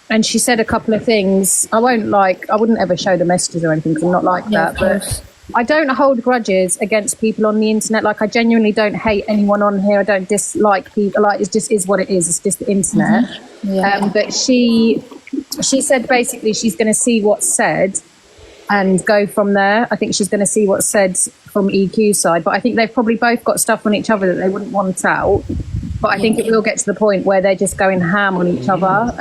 And she said a couple of things. I wouldn't ever show the messages or anything because I'm not like that. But I don't hold grudges against people on the internet. Like, I genuinely don't hate anyone on here. I don't dislike people. Like, it just is what it is. It's just the internet. But she said basically she's going to see what's said and go from there. I think she's going to see what's said from EQ's side. But I think they've probably both got stuff on each other that they wouldn't want out. But I think it will get to the point where they're just going ham on each other.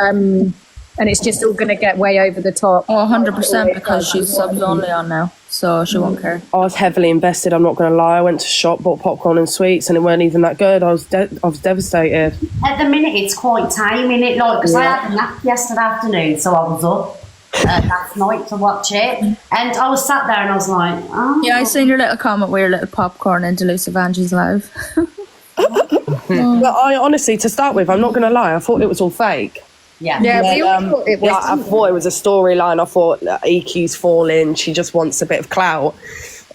And it's just all going to get way over the top. Oh, 100%, because she's subs only on now, so she won't care. I was heavily invested, I'm not going to lie. I went to shop, bought popcorn and sweets, and it weren't even that good. I was devastated. At the minute, it's quite tame, innit? Like, because I had a nap yesterday afternoon, so I was up last night to watch it. And I was sat there and I was like, oh. Yeah, I seen your little comment with your little popcorn into Delusive Angie's live. But I honestly, to start with, I'm not going to lie, I thought it was all fake. Yeah, we all thought it was. Yeah, I thought it was a storyline. I thought that EQ's falling. She just wants a bit of clout.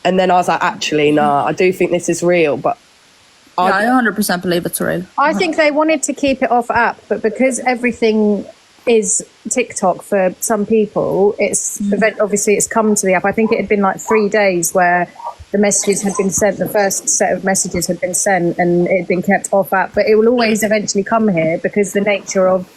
And then I was like, actually, no, I do think this is real. But I 100% believe it's real. I think they wanted to keep it off app, but because everything is TikTok for some people, obviously it's come to the app. I think it had been like 3 days where the messages had been sent, the first set of messages had been sent, and it had been kept off app. But it will always eventually come here because the nature of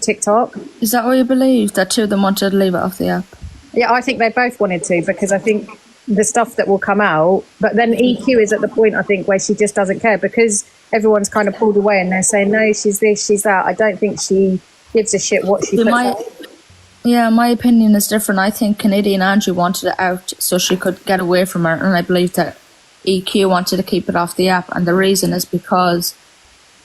TikTok. Is that what you believe? That two of them wanted to leave it off the app? Yeah, I think they both wanted to, because I think the stuff that will come out, but then EQ is at the point, I think, where she just doesn't care because everyone's kind of pulled away and they're saying, no, she's this, she's that. I don't think she gives a shit what she puts out. Yeah, my opinion is different. I think Canadian Angie wanted it out so she could get away from her, and I believe that EQ wanted to keep it off the app, and the reason is because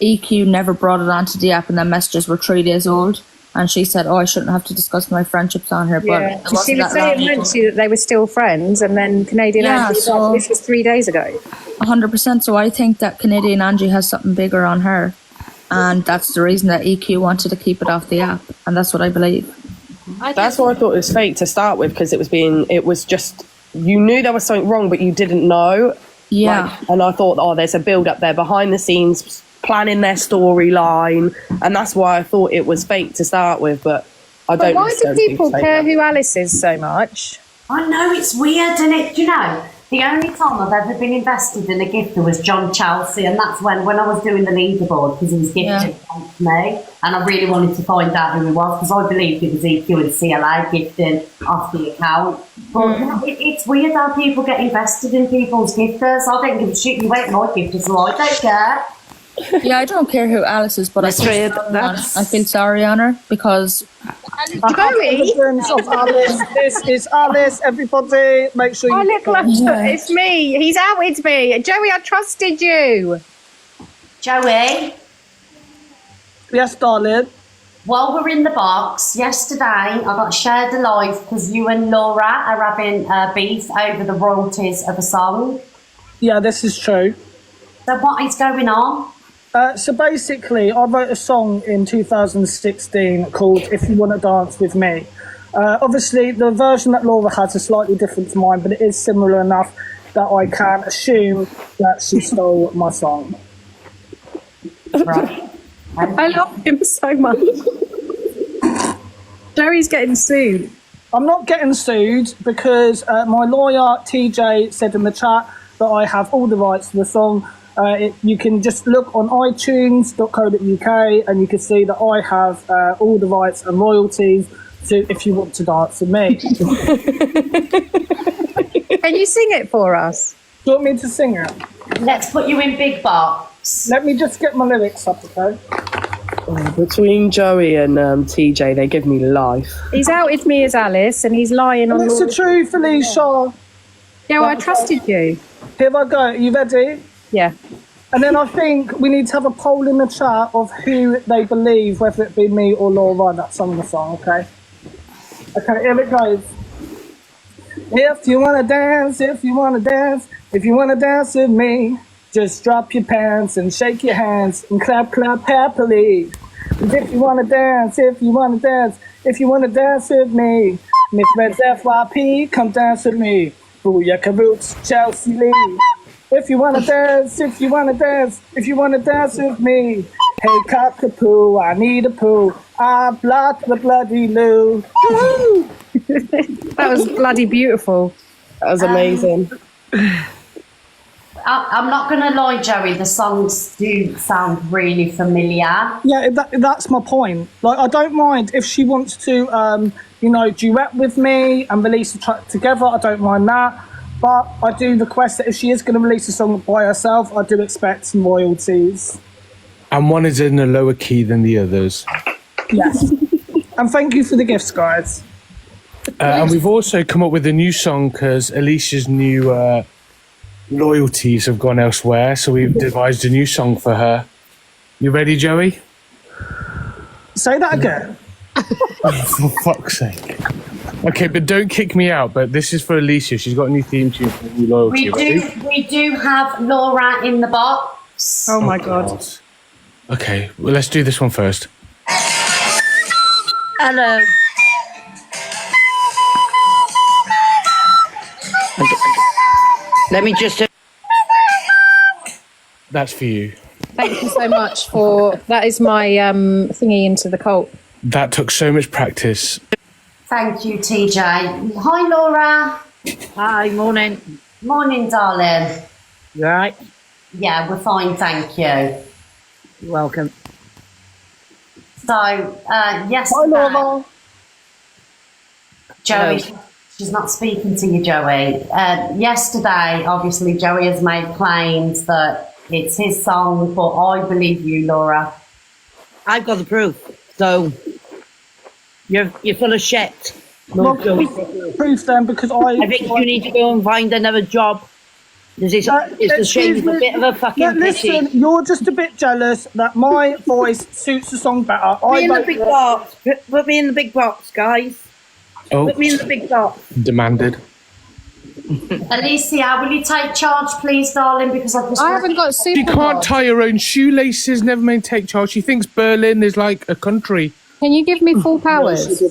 EQ never brought it onto the app and the messages were 3 days old, and she said, I shouldn't have to discuss my friendships on here. Yeah, But she was saying, weren't she, that they were still friends, and then Canadian Angie was like, this was 3 days ago. 100%. So I think that Canadian Angie has something bigger on her, and that's the reason that EQ wanted to keep it off the app, and that's what I believe. That's why I thought it was fake to start with, because it was just, you knew there was something wrong, but you didn't know. Yeah. And I thought, there's a build up there behind the scenes, planning their storyline, and that's why I thought it was fake to start with. But I don't. Why do people care who Alice is so much? I know, it's weird, isn't it? Do you know? The only time I've ever been invested in a gifter was John Chelsea, and that's when I was doing the leaderboard, because he was gifted to me, and I really wanted to find out who he was, because I believed it was EQ and CLA gifting off the account. But it's weird how people get invested in people's gifters. I don't give a shit, you ain't my gifter, so I don't care. Yeah, I don't care who Alice is, but I feel sorry on her because Joey, this is Alice. Everybody, make sure you. It's me. He's outed me. Joey, I trusted you. Joey? Yes, darling. While we're in the box, yesterday I got shared alive because you and Laura are having beef over the royalties of a song. Yeah, this is true. So what is going on? So basically, I wrote a song in 2016 called If You Want to Dance With Me. Obviously, the version that Laura has is slightly different to mine, but it is similar enough that I can assume that she stole my song. Right. I love him so much. Joey's getting sued. I'm not getting sued because my lawyer, TJ, said in the chat that I have all the rights to the song. You can just look on iTunes.co.uk and you can see that I have all the rights and royalties to If You Want to Dance With Me. Can you sing it for us? Do you want me to sing it? Let's put you in big box. Let me just get my lyrics up, okay? Between Joey and TJ, they give me life. He's outed me as Alice and he's lying on It's the truth, Alicia. Yeah, well, I trusted you. Here I go. Are you ready? Yeah. And then I think we need to have a poll in the chat of who they believe, whether it be me or Laura, that sung the song, okay? Okay, here it goes. If you wanna dance, if you wanna dance, if you wanna dance with me, just drop your pants and shake your hands and clap, clap happily. And if you wanna dance, if you wanna dance, if you wanna dance with me, Miss Red's FYP, come dance with me. Booyaka Roots, Chelsea Lee. If you wanna dance, if you wanna dance, if you wanna dance with me. Hey cockapoo, I need a poo. I blocked the bloody loo. That was bloody beautiful. That was amazing. I'm not going to lie, Joey, the songs do sound really familiar. Yeah, that's my point. Like, I don't mind if she wants to, duet with me and release a track together. I don't mind that. But I do request that if she is going to release a song by herself, I do expect some royalties. And one is in a lower key than the others. Yes. And thank you for the gifts, guys. And we've also come up with a new song because Alicia's new loyalties have gone elsewhere. So we've devised a new song for her. You ready, Joey? Say that again. For fuck's sake. Okay, but don't kick me out. But this is for Alicia. She's got a new theme tune for a new loyalty. We do have Laura in the box. Oh my God. Okay, well, let's do this one first. Hello. Let me just... That's for you. Thank you so much for... That is my thingy into the cult. That took so much practice. Thank you, TJ. Hi, Laura. Hi, morning. Morning, darling. You all right? Yeah, we're fine, thank you. You're welcome. So, yesterday... Joey, she's not speaking to you, Joey. Yesterday, obviously, Joey has made claims that it's his song, but I believe you, Laura. I've got the proof, so you're full of shit. Well, proof then, because I think you need to go and find another job. It's the shame, it's a bit of a fucking listen, pity. you're just a bit jealous that my voice suits the song better. Put me in the big box. Put me in the big box, guys. Oh. Put me in the big box. Demanded. Alicia, will you take charge, please, darling? Because I haven't got super. She can't tie her own shoelaces, never mind take charge. She thinks Berlin is like a country. Can you give me full powers?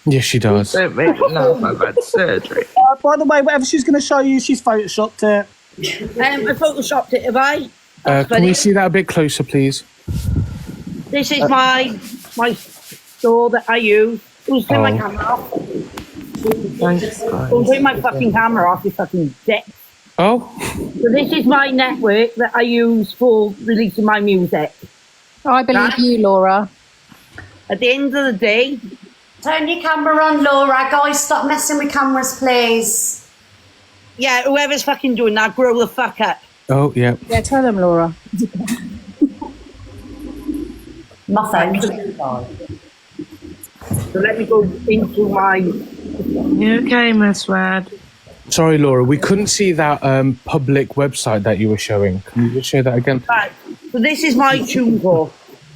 Yes, she does. Don't make me laugh, I've had surgery. By the way, whatever she's going to show you, she's photoshopped it. I photoshopped it, have I? Can we see that a bit closer, please? This is my store that I use. Who's my camera off? Thanks, guys. Don't turn my fucking camera off, you fucking dick. Oh? So this is my network that I use for releasing my music. I believe you, Laura. At the end of the day... Turn your camera on, Laura. Guys, stop messing with cameras, please. Yeah, whoever's fucking doing that, grow the fuck up. Oh, yeah. Yeah, tell them, Laura. My phone. So let me go into my... You okay, Miss Red? Sorry, Laura, we couldn't see that public website that you were showing. Can you just show that again? Right, so this is my TuneCore.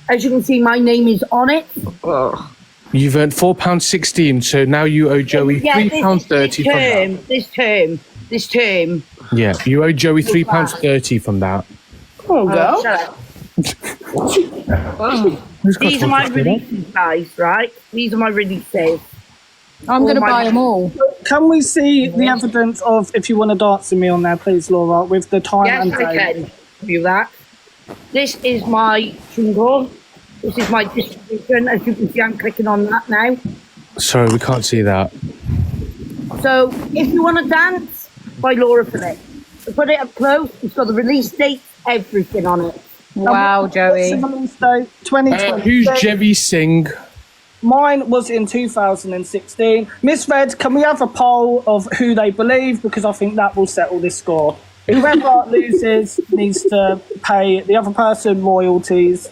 As you can see, my name is on it. Oh. You've earned £4.16, so now you owe Joey £3.30 from that. This term. Yeah, you owe Joey £3.30 from that. Come on, girl. Shut These are my releases, guys, right? These are my releases. I'm going to buy them all. Can we see the evidence of if you want to dance with me on there, please, Laura, with the time and Yes, date? I can do that. This is my TuneCore. This is my distribution. As you can see, I'm clicking on that now. Sorry, we can't see that. So, if you want to dance, by Laura Phillips. Put it up close. It's got the release date, everything on it. Wow, Joey. Release date 2020. Who's Jevi Singh? Mine was in 2016. Miss Red, can we have a poll of who they believe? Because I think that will settle this score. Whoever loses needs to pay the other person royalties.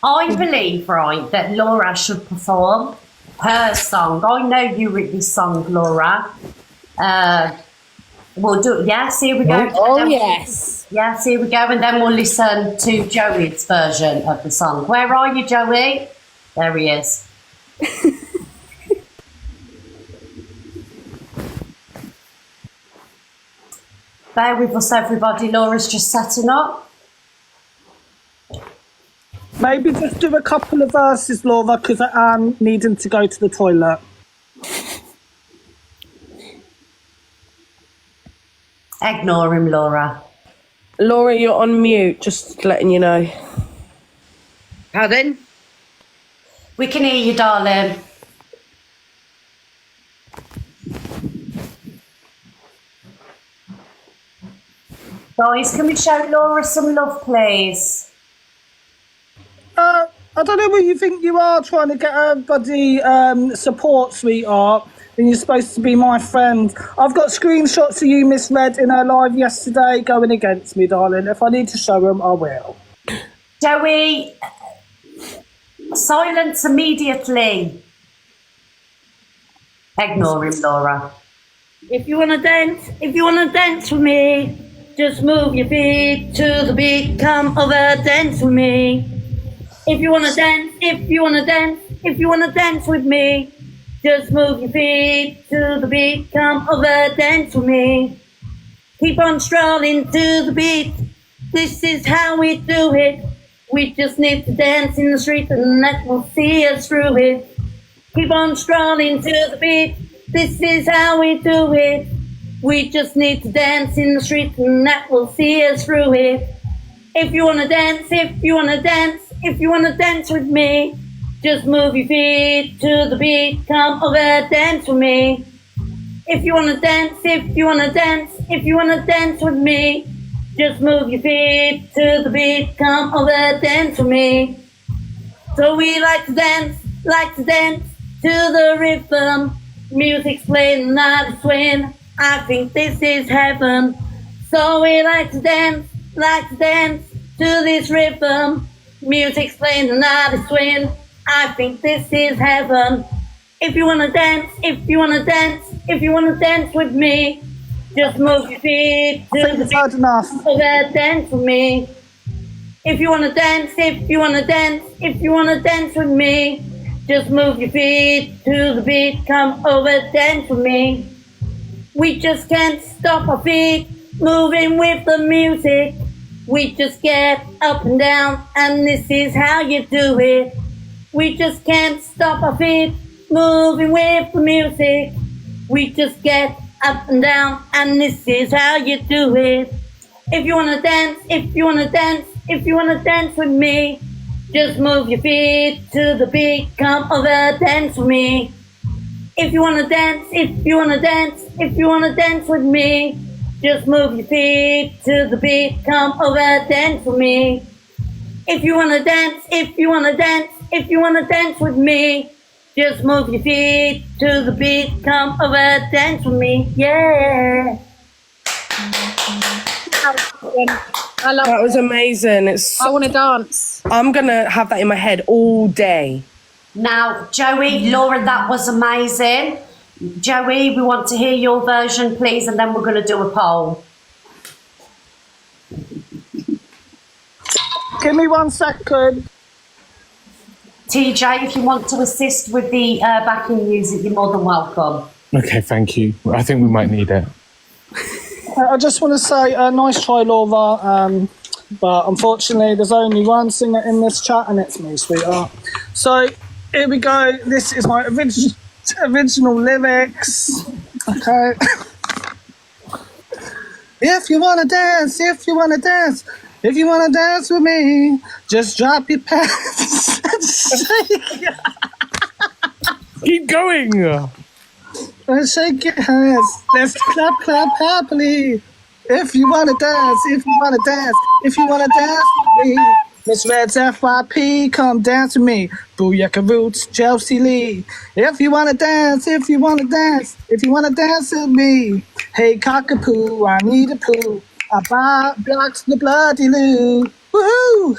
I believe, right, that Laura should perform her song. I know you wrote this song, Laura. We'll do it. Yes, here we go. Oh, yes. Yes, here we go. And then we'll listen to Joey's version of the song. Where are you, Joey? There he is. Bear with us, everybody. Laura's just setting up. Maybe just do a couple of verses, Laura, because I am needing to go to the toilet. Ignore him, Laura. Laura, you're on mute, just letting you know. Pardon? We can hear you, darling. Guys, can we show Laura some love, please? I don't know where you think you are trying to get a bloody support, sweetheart, and you're supposed to be my friend. I've got screenshots of you, Miss Red, in her live yesterday going against me, darling. If I need to show them, I will. Joey, silence immediately. Ignore him, Laura. If you want to dance with me, just move your feet to the beat. Come over, dance with me. If you want to dance with me, just move your feet to the beat. Come over, dance with me. Keep on strolling to the beat. This is how we do it. We just need to dance in the street and that will see us through it. Keep on strolling to the beat. This is how we do it. We just need to dance in the street and that will see us through it. If you want to dance with me, just move your feet to the beat. Come over, dance with me. If you want to dance with me, just move your feet to the beat. Come over, dance with me. So we like to dance to the rhythm. Music's playing, not a swing. I think this is heaven. So we like to dance to this rhythm. Music's playing, not a swing. I think this is heaven. If you wanna dance with me, just move your feet to the beat. Dance with me. If you wanna dance with me, just move your feet to the beat. Come over, dance with me. We just can't stop our feet moving with the music. We just get up and down, and this is how you do it. We just can't stop our feet moving with the music. We just get up and down, and this is how you do it. If you wanna dance with me, just move your feet to the beat. Come over, dance with me. If you wanna dance, if you wanna dance, if you wanna dance with me, just move your feet to the beat, come over, dance with me. If you wanna dance, if you wanna dance, if you wanna dance with me, just move your feet to the beat, come over, dance with me, yeah. I love That was amazing. I want to dance. I'm gonna have that in my head all day. Now, Joey, Laura, that was amazing. Joey, we want to hear your version, please, and then we're going to do a poll. Give me 1 second. TJ, if you want to assist with the backing music, you're more than welcome. Okay, thank you. I think we might need it. I just want to say, nice try, Laura. But unfortunately, there's only one singer in this chat, and it's me, sweetheart. So here we go. This is my original lyrics. Okay. If you wanna dance, if you wanna dance, if you wanna dance with me, just drop your pants and shake. Keep going. And shake your hands. Let's clap, clap happily. If you wanna dance, if you wanna dance, if you wanna dance with me. Miss Red's FYP, come dance with me. Booyaka Roots, Chelsea Lee. If you wanna dance, if you wanna dance, if you wanna dance with me. Hey cockapoo, I need a poo. I buy blocks the bloody loo. Woohoo!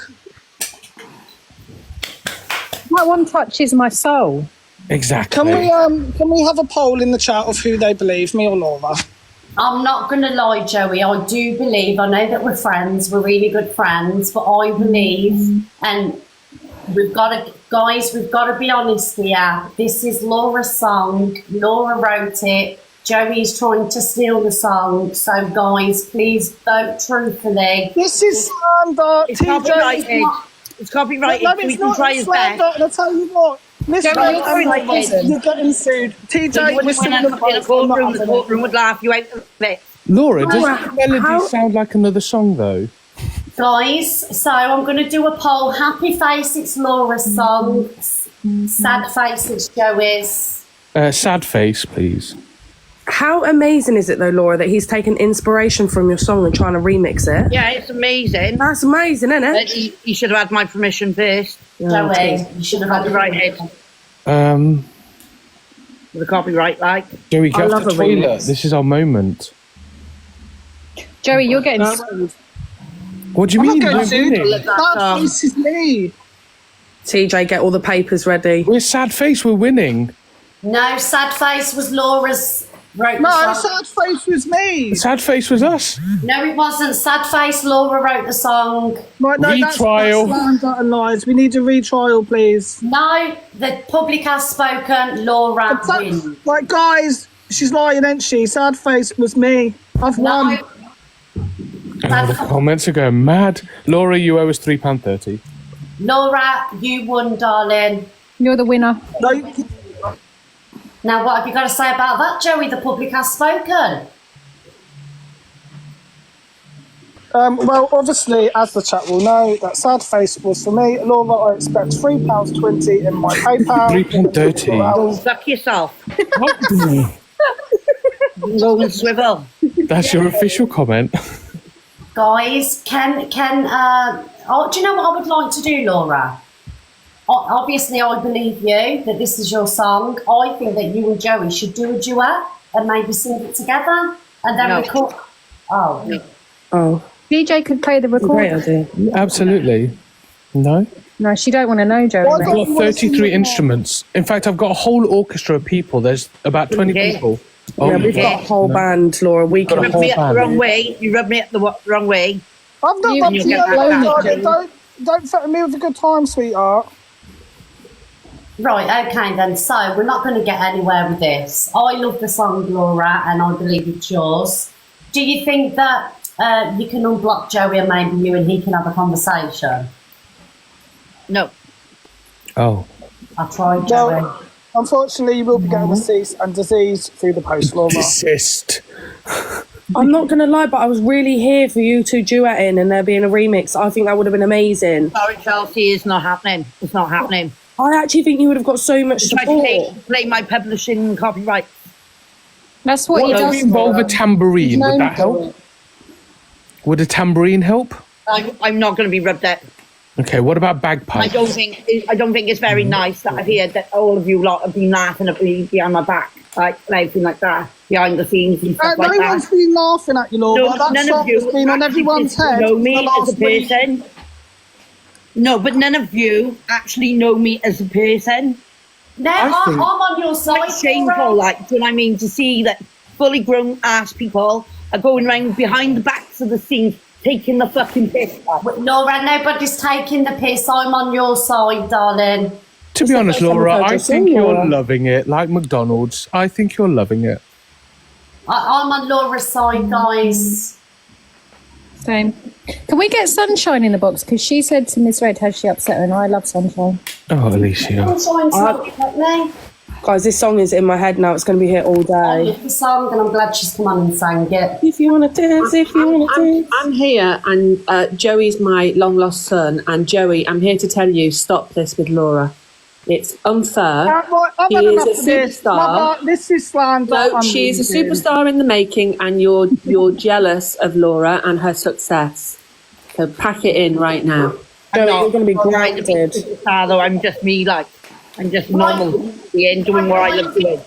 That one touches my soul. Exactly. Can we have a poll in the chat of who they believe, me or Laura? I'm not going to lie, Joey. I do believe, I know that we're friends, we're really good friends, but I believe, and we've got to be honest here. This is Laura's song. Laura wrote it. Joey's trying to steal the song. So, guys, please vote truthfully. This is slander. It's copyrighted. It's copyrighted. No, So we it's can not try his slander. best. And I'll tell you what. Listen, you're getting sued. TJ, we're still in the courtroom would laugh you out of it. Laura, does the melody sound like another song, though? Guys, so I'm going to do a poll. Happy Face, it's Laura's song. Sad Face, it's Joey's. Sad Face, please. How amazing is it, though, Laura, that he's taken inspiration from your song and trying to remix it? Yeah, it's amazing. That's amazing, isn't it? You should have had my permission first. Joey, you should have had copyrighted. With a copyright, like. Joey, get off the toilet. This is our moment. Joey, you're getting sued. What do you mean? That face is me. TJ, get all the papers ready. We're Sad Face, we're winning. No, Sad Face was Laura's. Wrote No, the song. Sad Face was me. Sad Face was us. No, it wasn't. Sad Face, Laura wrote the song. Right, no, Retrial. That's slander and lies. We need a retrial, please. No, the public has spoken. Laura wins. Like, guys, she's lying, ain't she? Sad Face was me. I've won. Oh, the comments are going mad. Laura, you owe us £3.30. Laura, you won, darling. You're the winner. No. Now, what have you got to say about that, Joey? The public has spoken. Well, obviously, as the chat will know, that Sad Face was for me. Laura, I expect £3.20 in my PayPal. £3.30. Oh, fuck yourself. Go and swivel. That's your official comment. Guys, do you know what I would like to do, Laura? Obviously, I believe you that this is your song. I think that you and Joey should do a duet and maybe sing it together and then record. Oh. DJ could play the Great recorder. idea. Absolutely. No? No, she don't want to know, Joey. I've got 33 instruments. In fact, I've got a whole orchestra of people. There's about 20 people. Yeah, we've got a whole band, Laura. We Got can a whole You rubbed me up the band. wrong way. You rubbed me up the wrong way. I'm not You- up to you you, get that darling. Don't threaten me with a good time, sweetheart. Right, okay then. So we're not going to get anywhere with this. I love the song, Laura, and I believe it's yours. Do you think that you can unblock Joey and maybe you and he can have a conversation? No. Oh. I tried, Joey. Well, unfortunately, you will be getting a cease and desist through the post, Laura. Desist. I'm not going to lie, but I was really here for you two duetting and there being a remix. I think that would have been amazing. Sorry, Chelsea, it's not happening. It's not happening. I actually think you would have got so much Tried to support. play my publishing copyright. That's what he What does. if we involve a tambourine? He's Would known that for help? Would a tambourine help? I'm not going to be rubbed out. Okay, what about I bagpipes? don't think it's very nice that I've heard that all of you lot have been laughing at me behind my back, like anything like that, behind the scenes and stuff No like one's that. been laughing at you, Laura. No, That none song of you has been on actually everyone's get to head know for me the as last a week. person. No, but none of you actually know me as a person. No, I'm on your side. It's shameful, like, do you know what I mean? To see that fully grown ass people are going around behind the backs of the scenes taking the fucking piss. Laura, nobody's taking the piss. I'm on your side, darling. To be honest, first time Laura, I've heard I you think sing, you're Laura. loving it, like McDonald's. I think you're loving it. I'm on Laura's side, guys. Same. Can we get Sunshine in the box? Because she said to Miss Red, has she upset her? And I love Sunshine. Oh, Alicia. Sunshine's not with me. Guys, this song is in my head now. It's going to be here all I day. love the song, and I'm glad she's come on and sang it. If you want to dance, if you want to dance. I'm here, and Joey's my long lost son. And Joey, I'm here to tell you, stop this with Laura. It's unfair. Right, I've She had is enough a of this. superstar. This is slander. No, I'm she's a leaving. superstar in the making, and you're jealous of Laura and her success. So pack it in right now. I'm not going to be grounded. Though I'm just me, like, I'm just normal being doing what I love doing.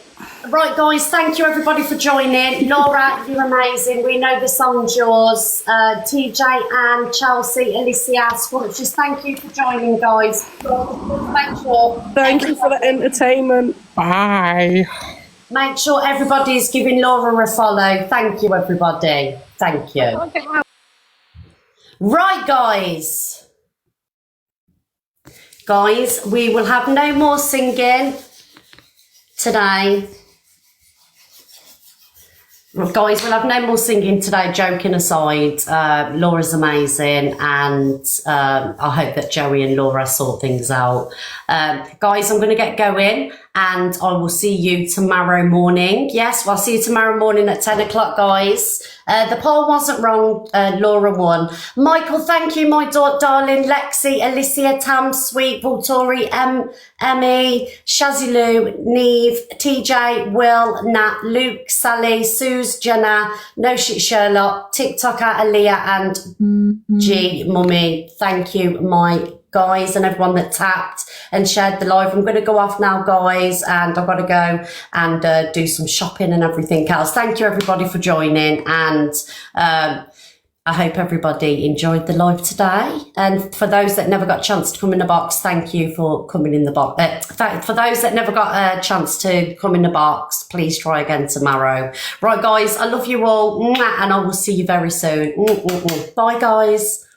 Right, guys, thank you everybody for joining. Laura, you're amazing. We know the song's yours. TJ, Anne, Chelsea, Alicia, Scrunches, thank you for joining, guys. Make sure. Thank you for the entertainment. Bye. Make sure everybody's giving Laura a follow. Thank you, everybody. Thank you. Right, guys. Guys, we will have no more singing today. Guys, we'll have no more singing today, joking aside. Laura's amazing, and I hope that Joey and Laura sort things out. Guys, I'm going to get going, and I will see you tomorrow morning. Yes, I'll see you tomorrow morning at 10 o'clock, guys. The poll wasn't wrong. Laura won. Michael, thank you, my darling. Lexi, Alicia, Tam, Sweet, Voltori, Emmy, Shazilu, Neve, TJ, Will, Nat, Luke, Sally, Suze, Jenna, No Shit Sherlock, TikToker, Aaliyah, and G, Mummy. Thank you, my guys, and everyone that tapped and shared the live. I'm going to go off now, guys, and I've got to go and do some shopping and everything else. Thank you, everybody, for joining, and I hope everybody enjoyed the live today. And for those that never got a chance to come in the box, thank you for coming in the box. For those that never got a chance to come in the box, please try again tomorrow. Right, guys, I love you all, and I will see you very soon. Bye, guys.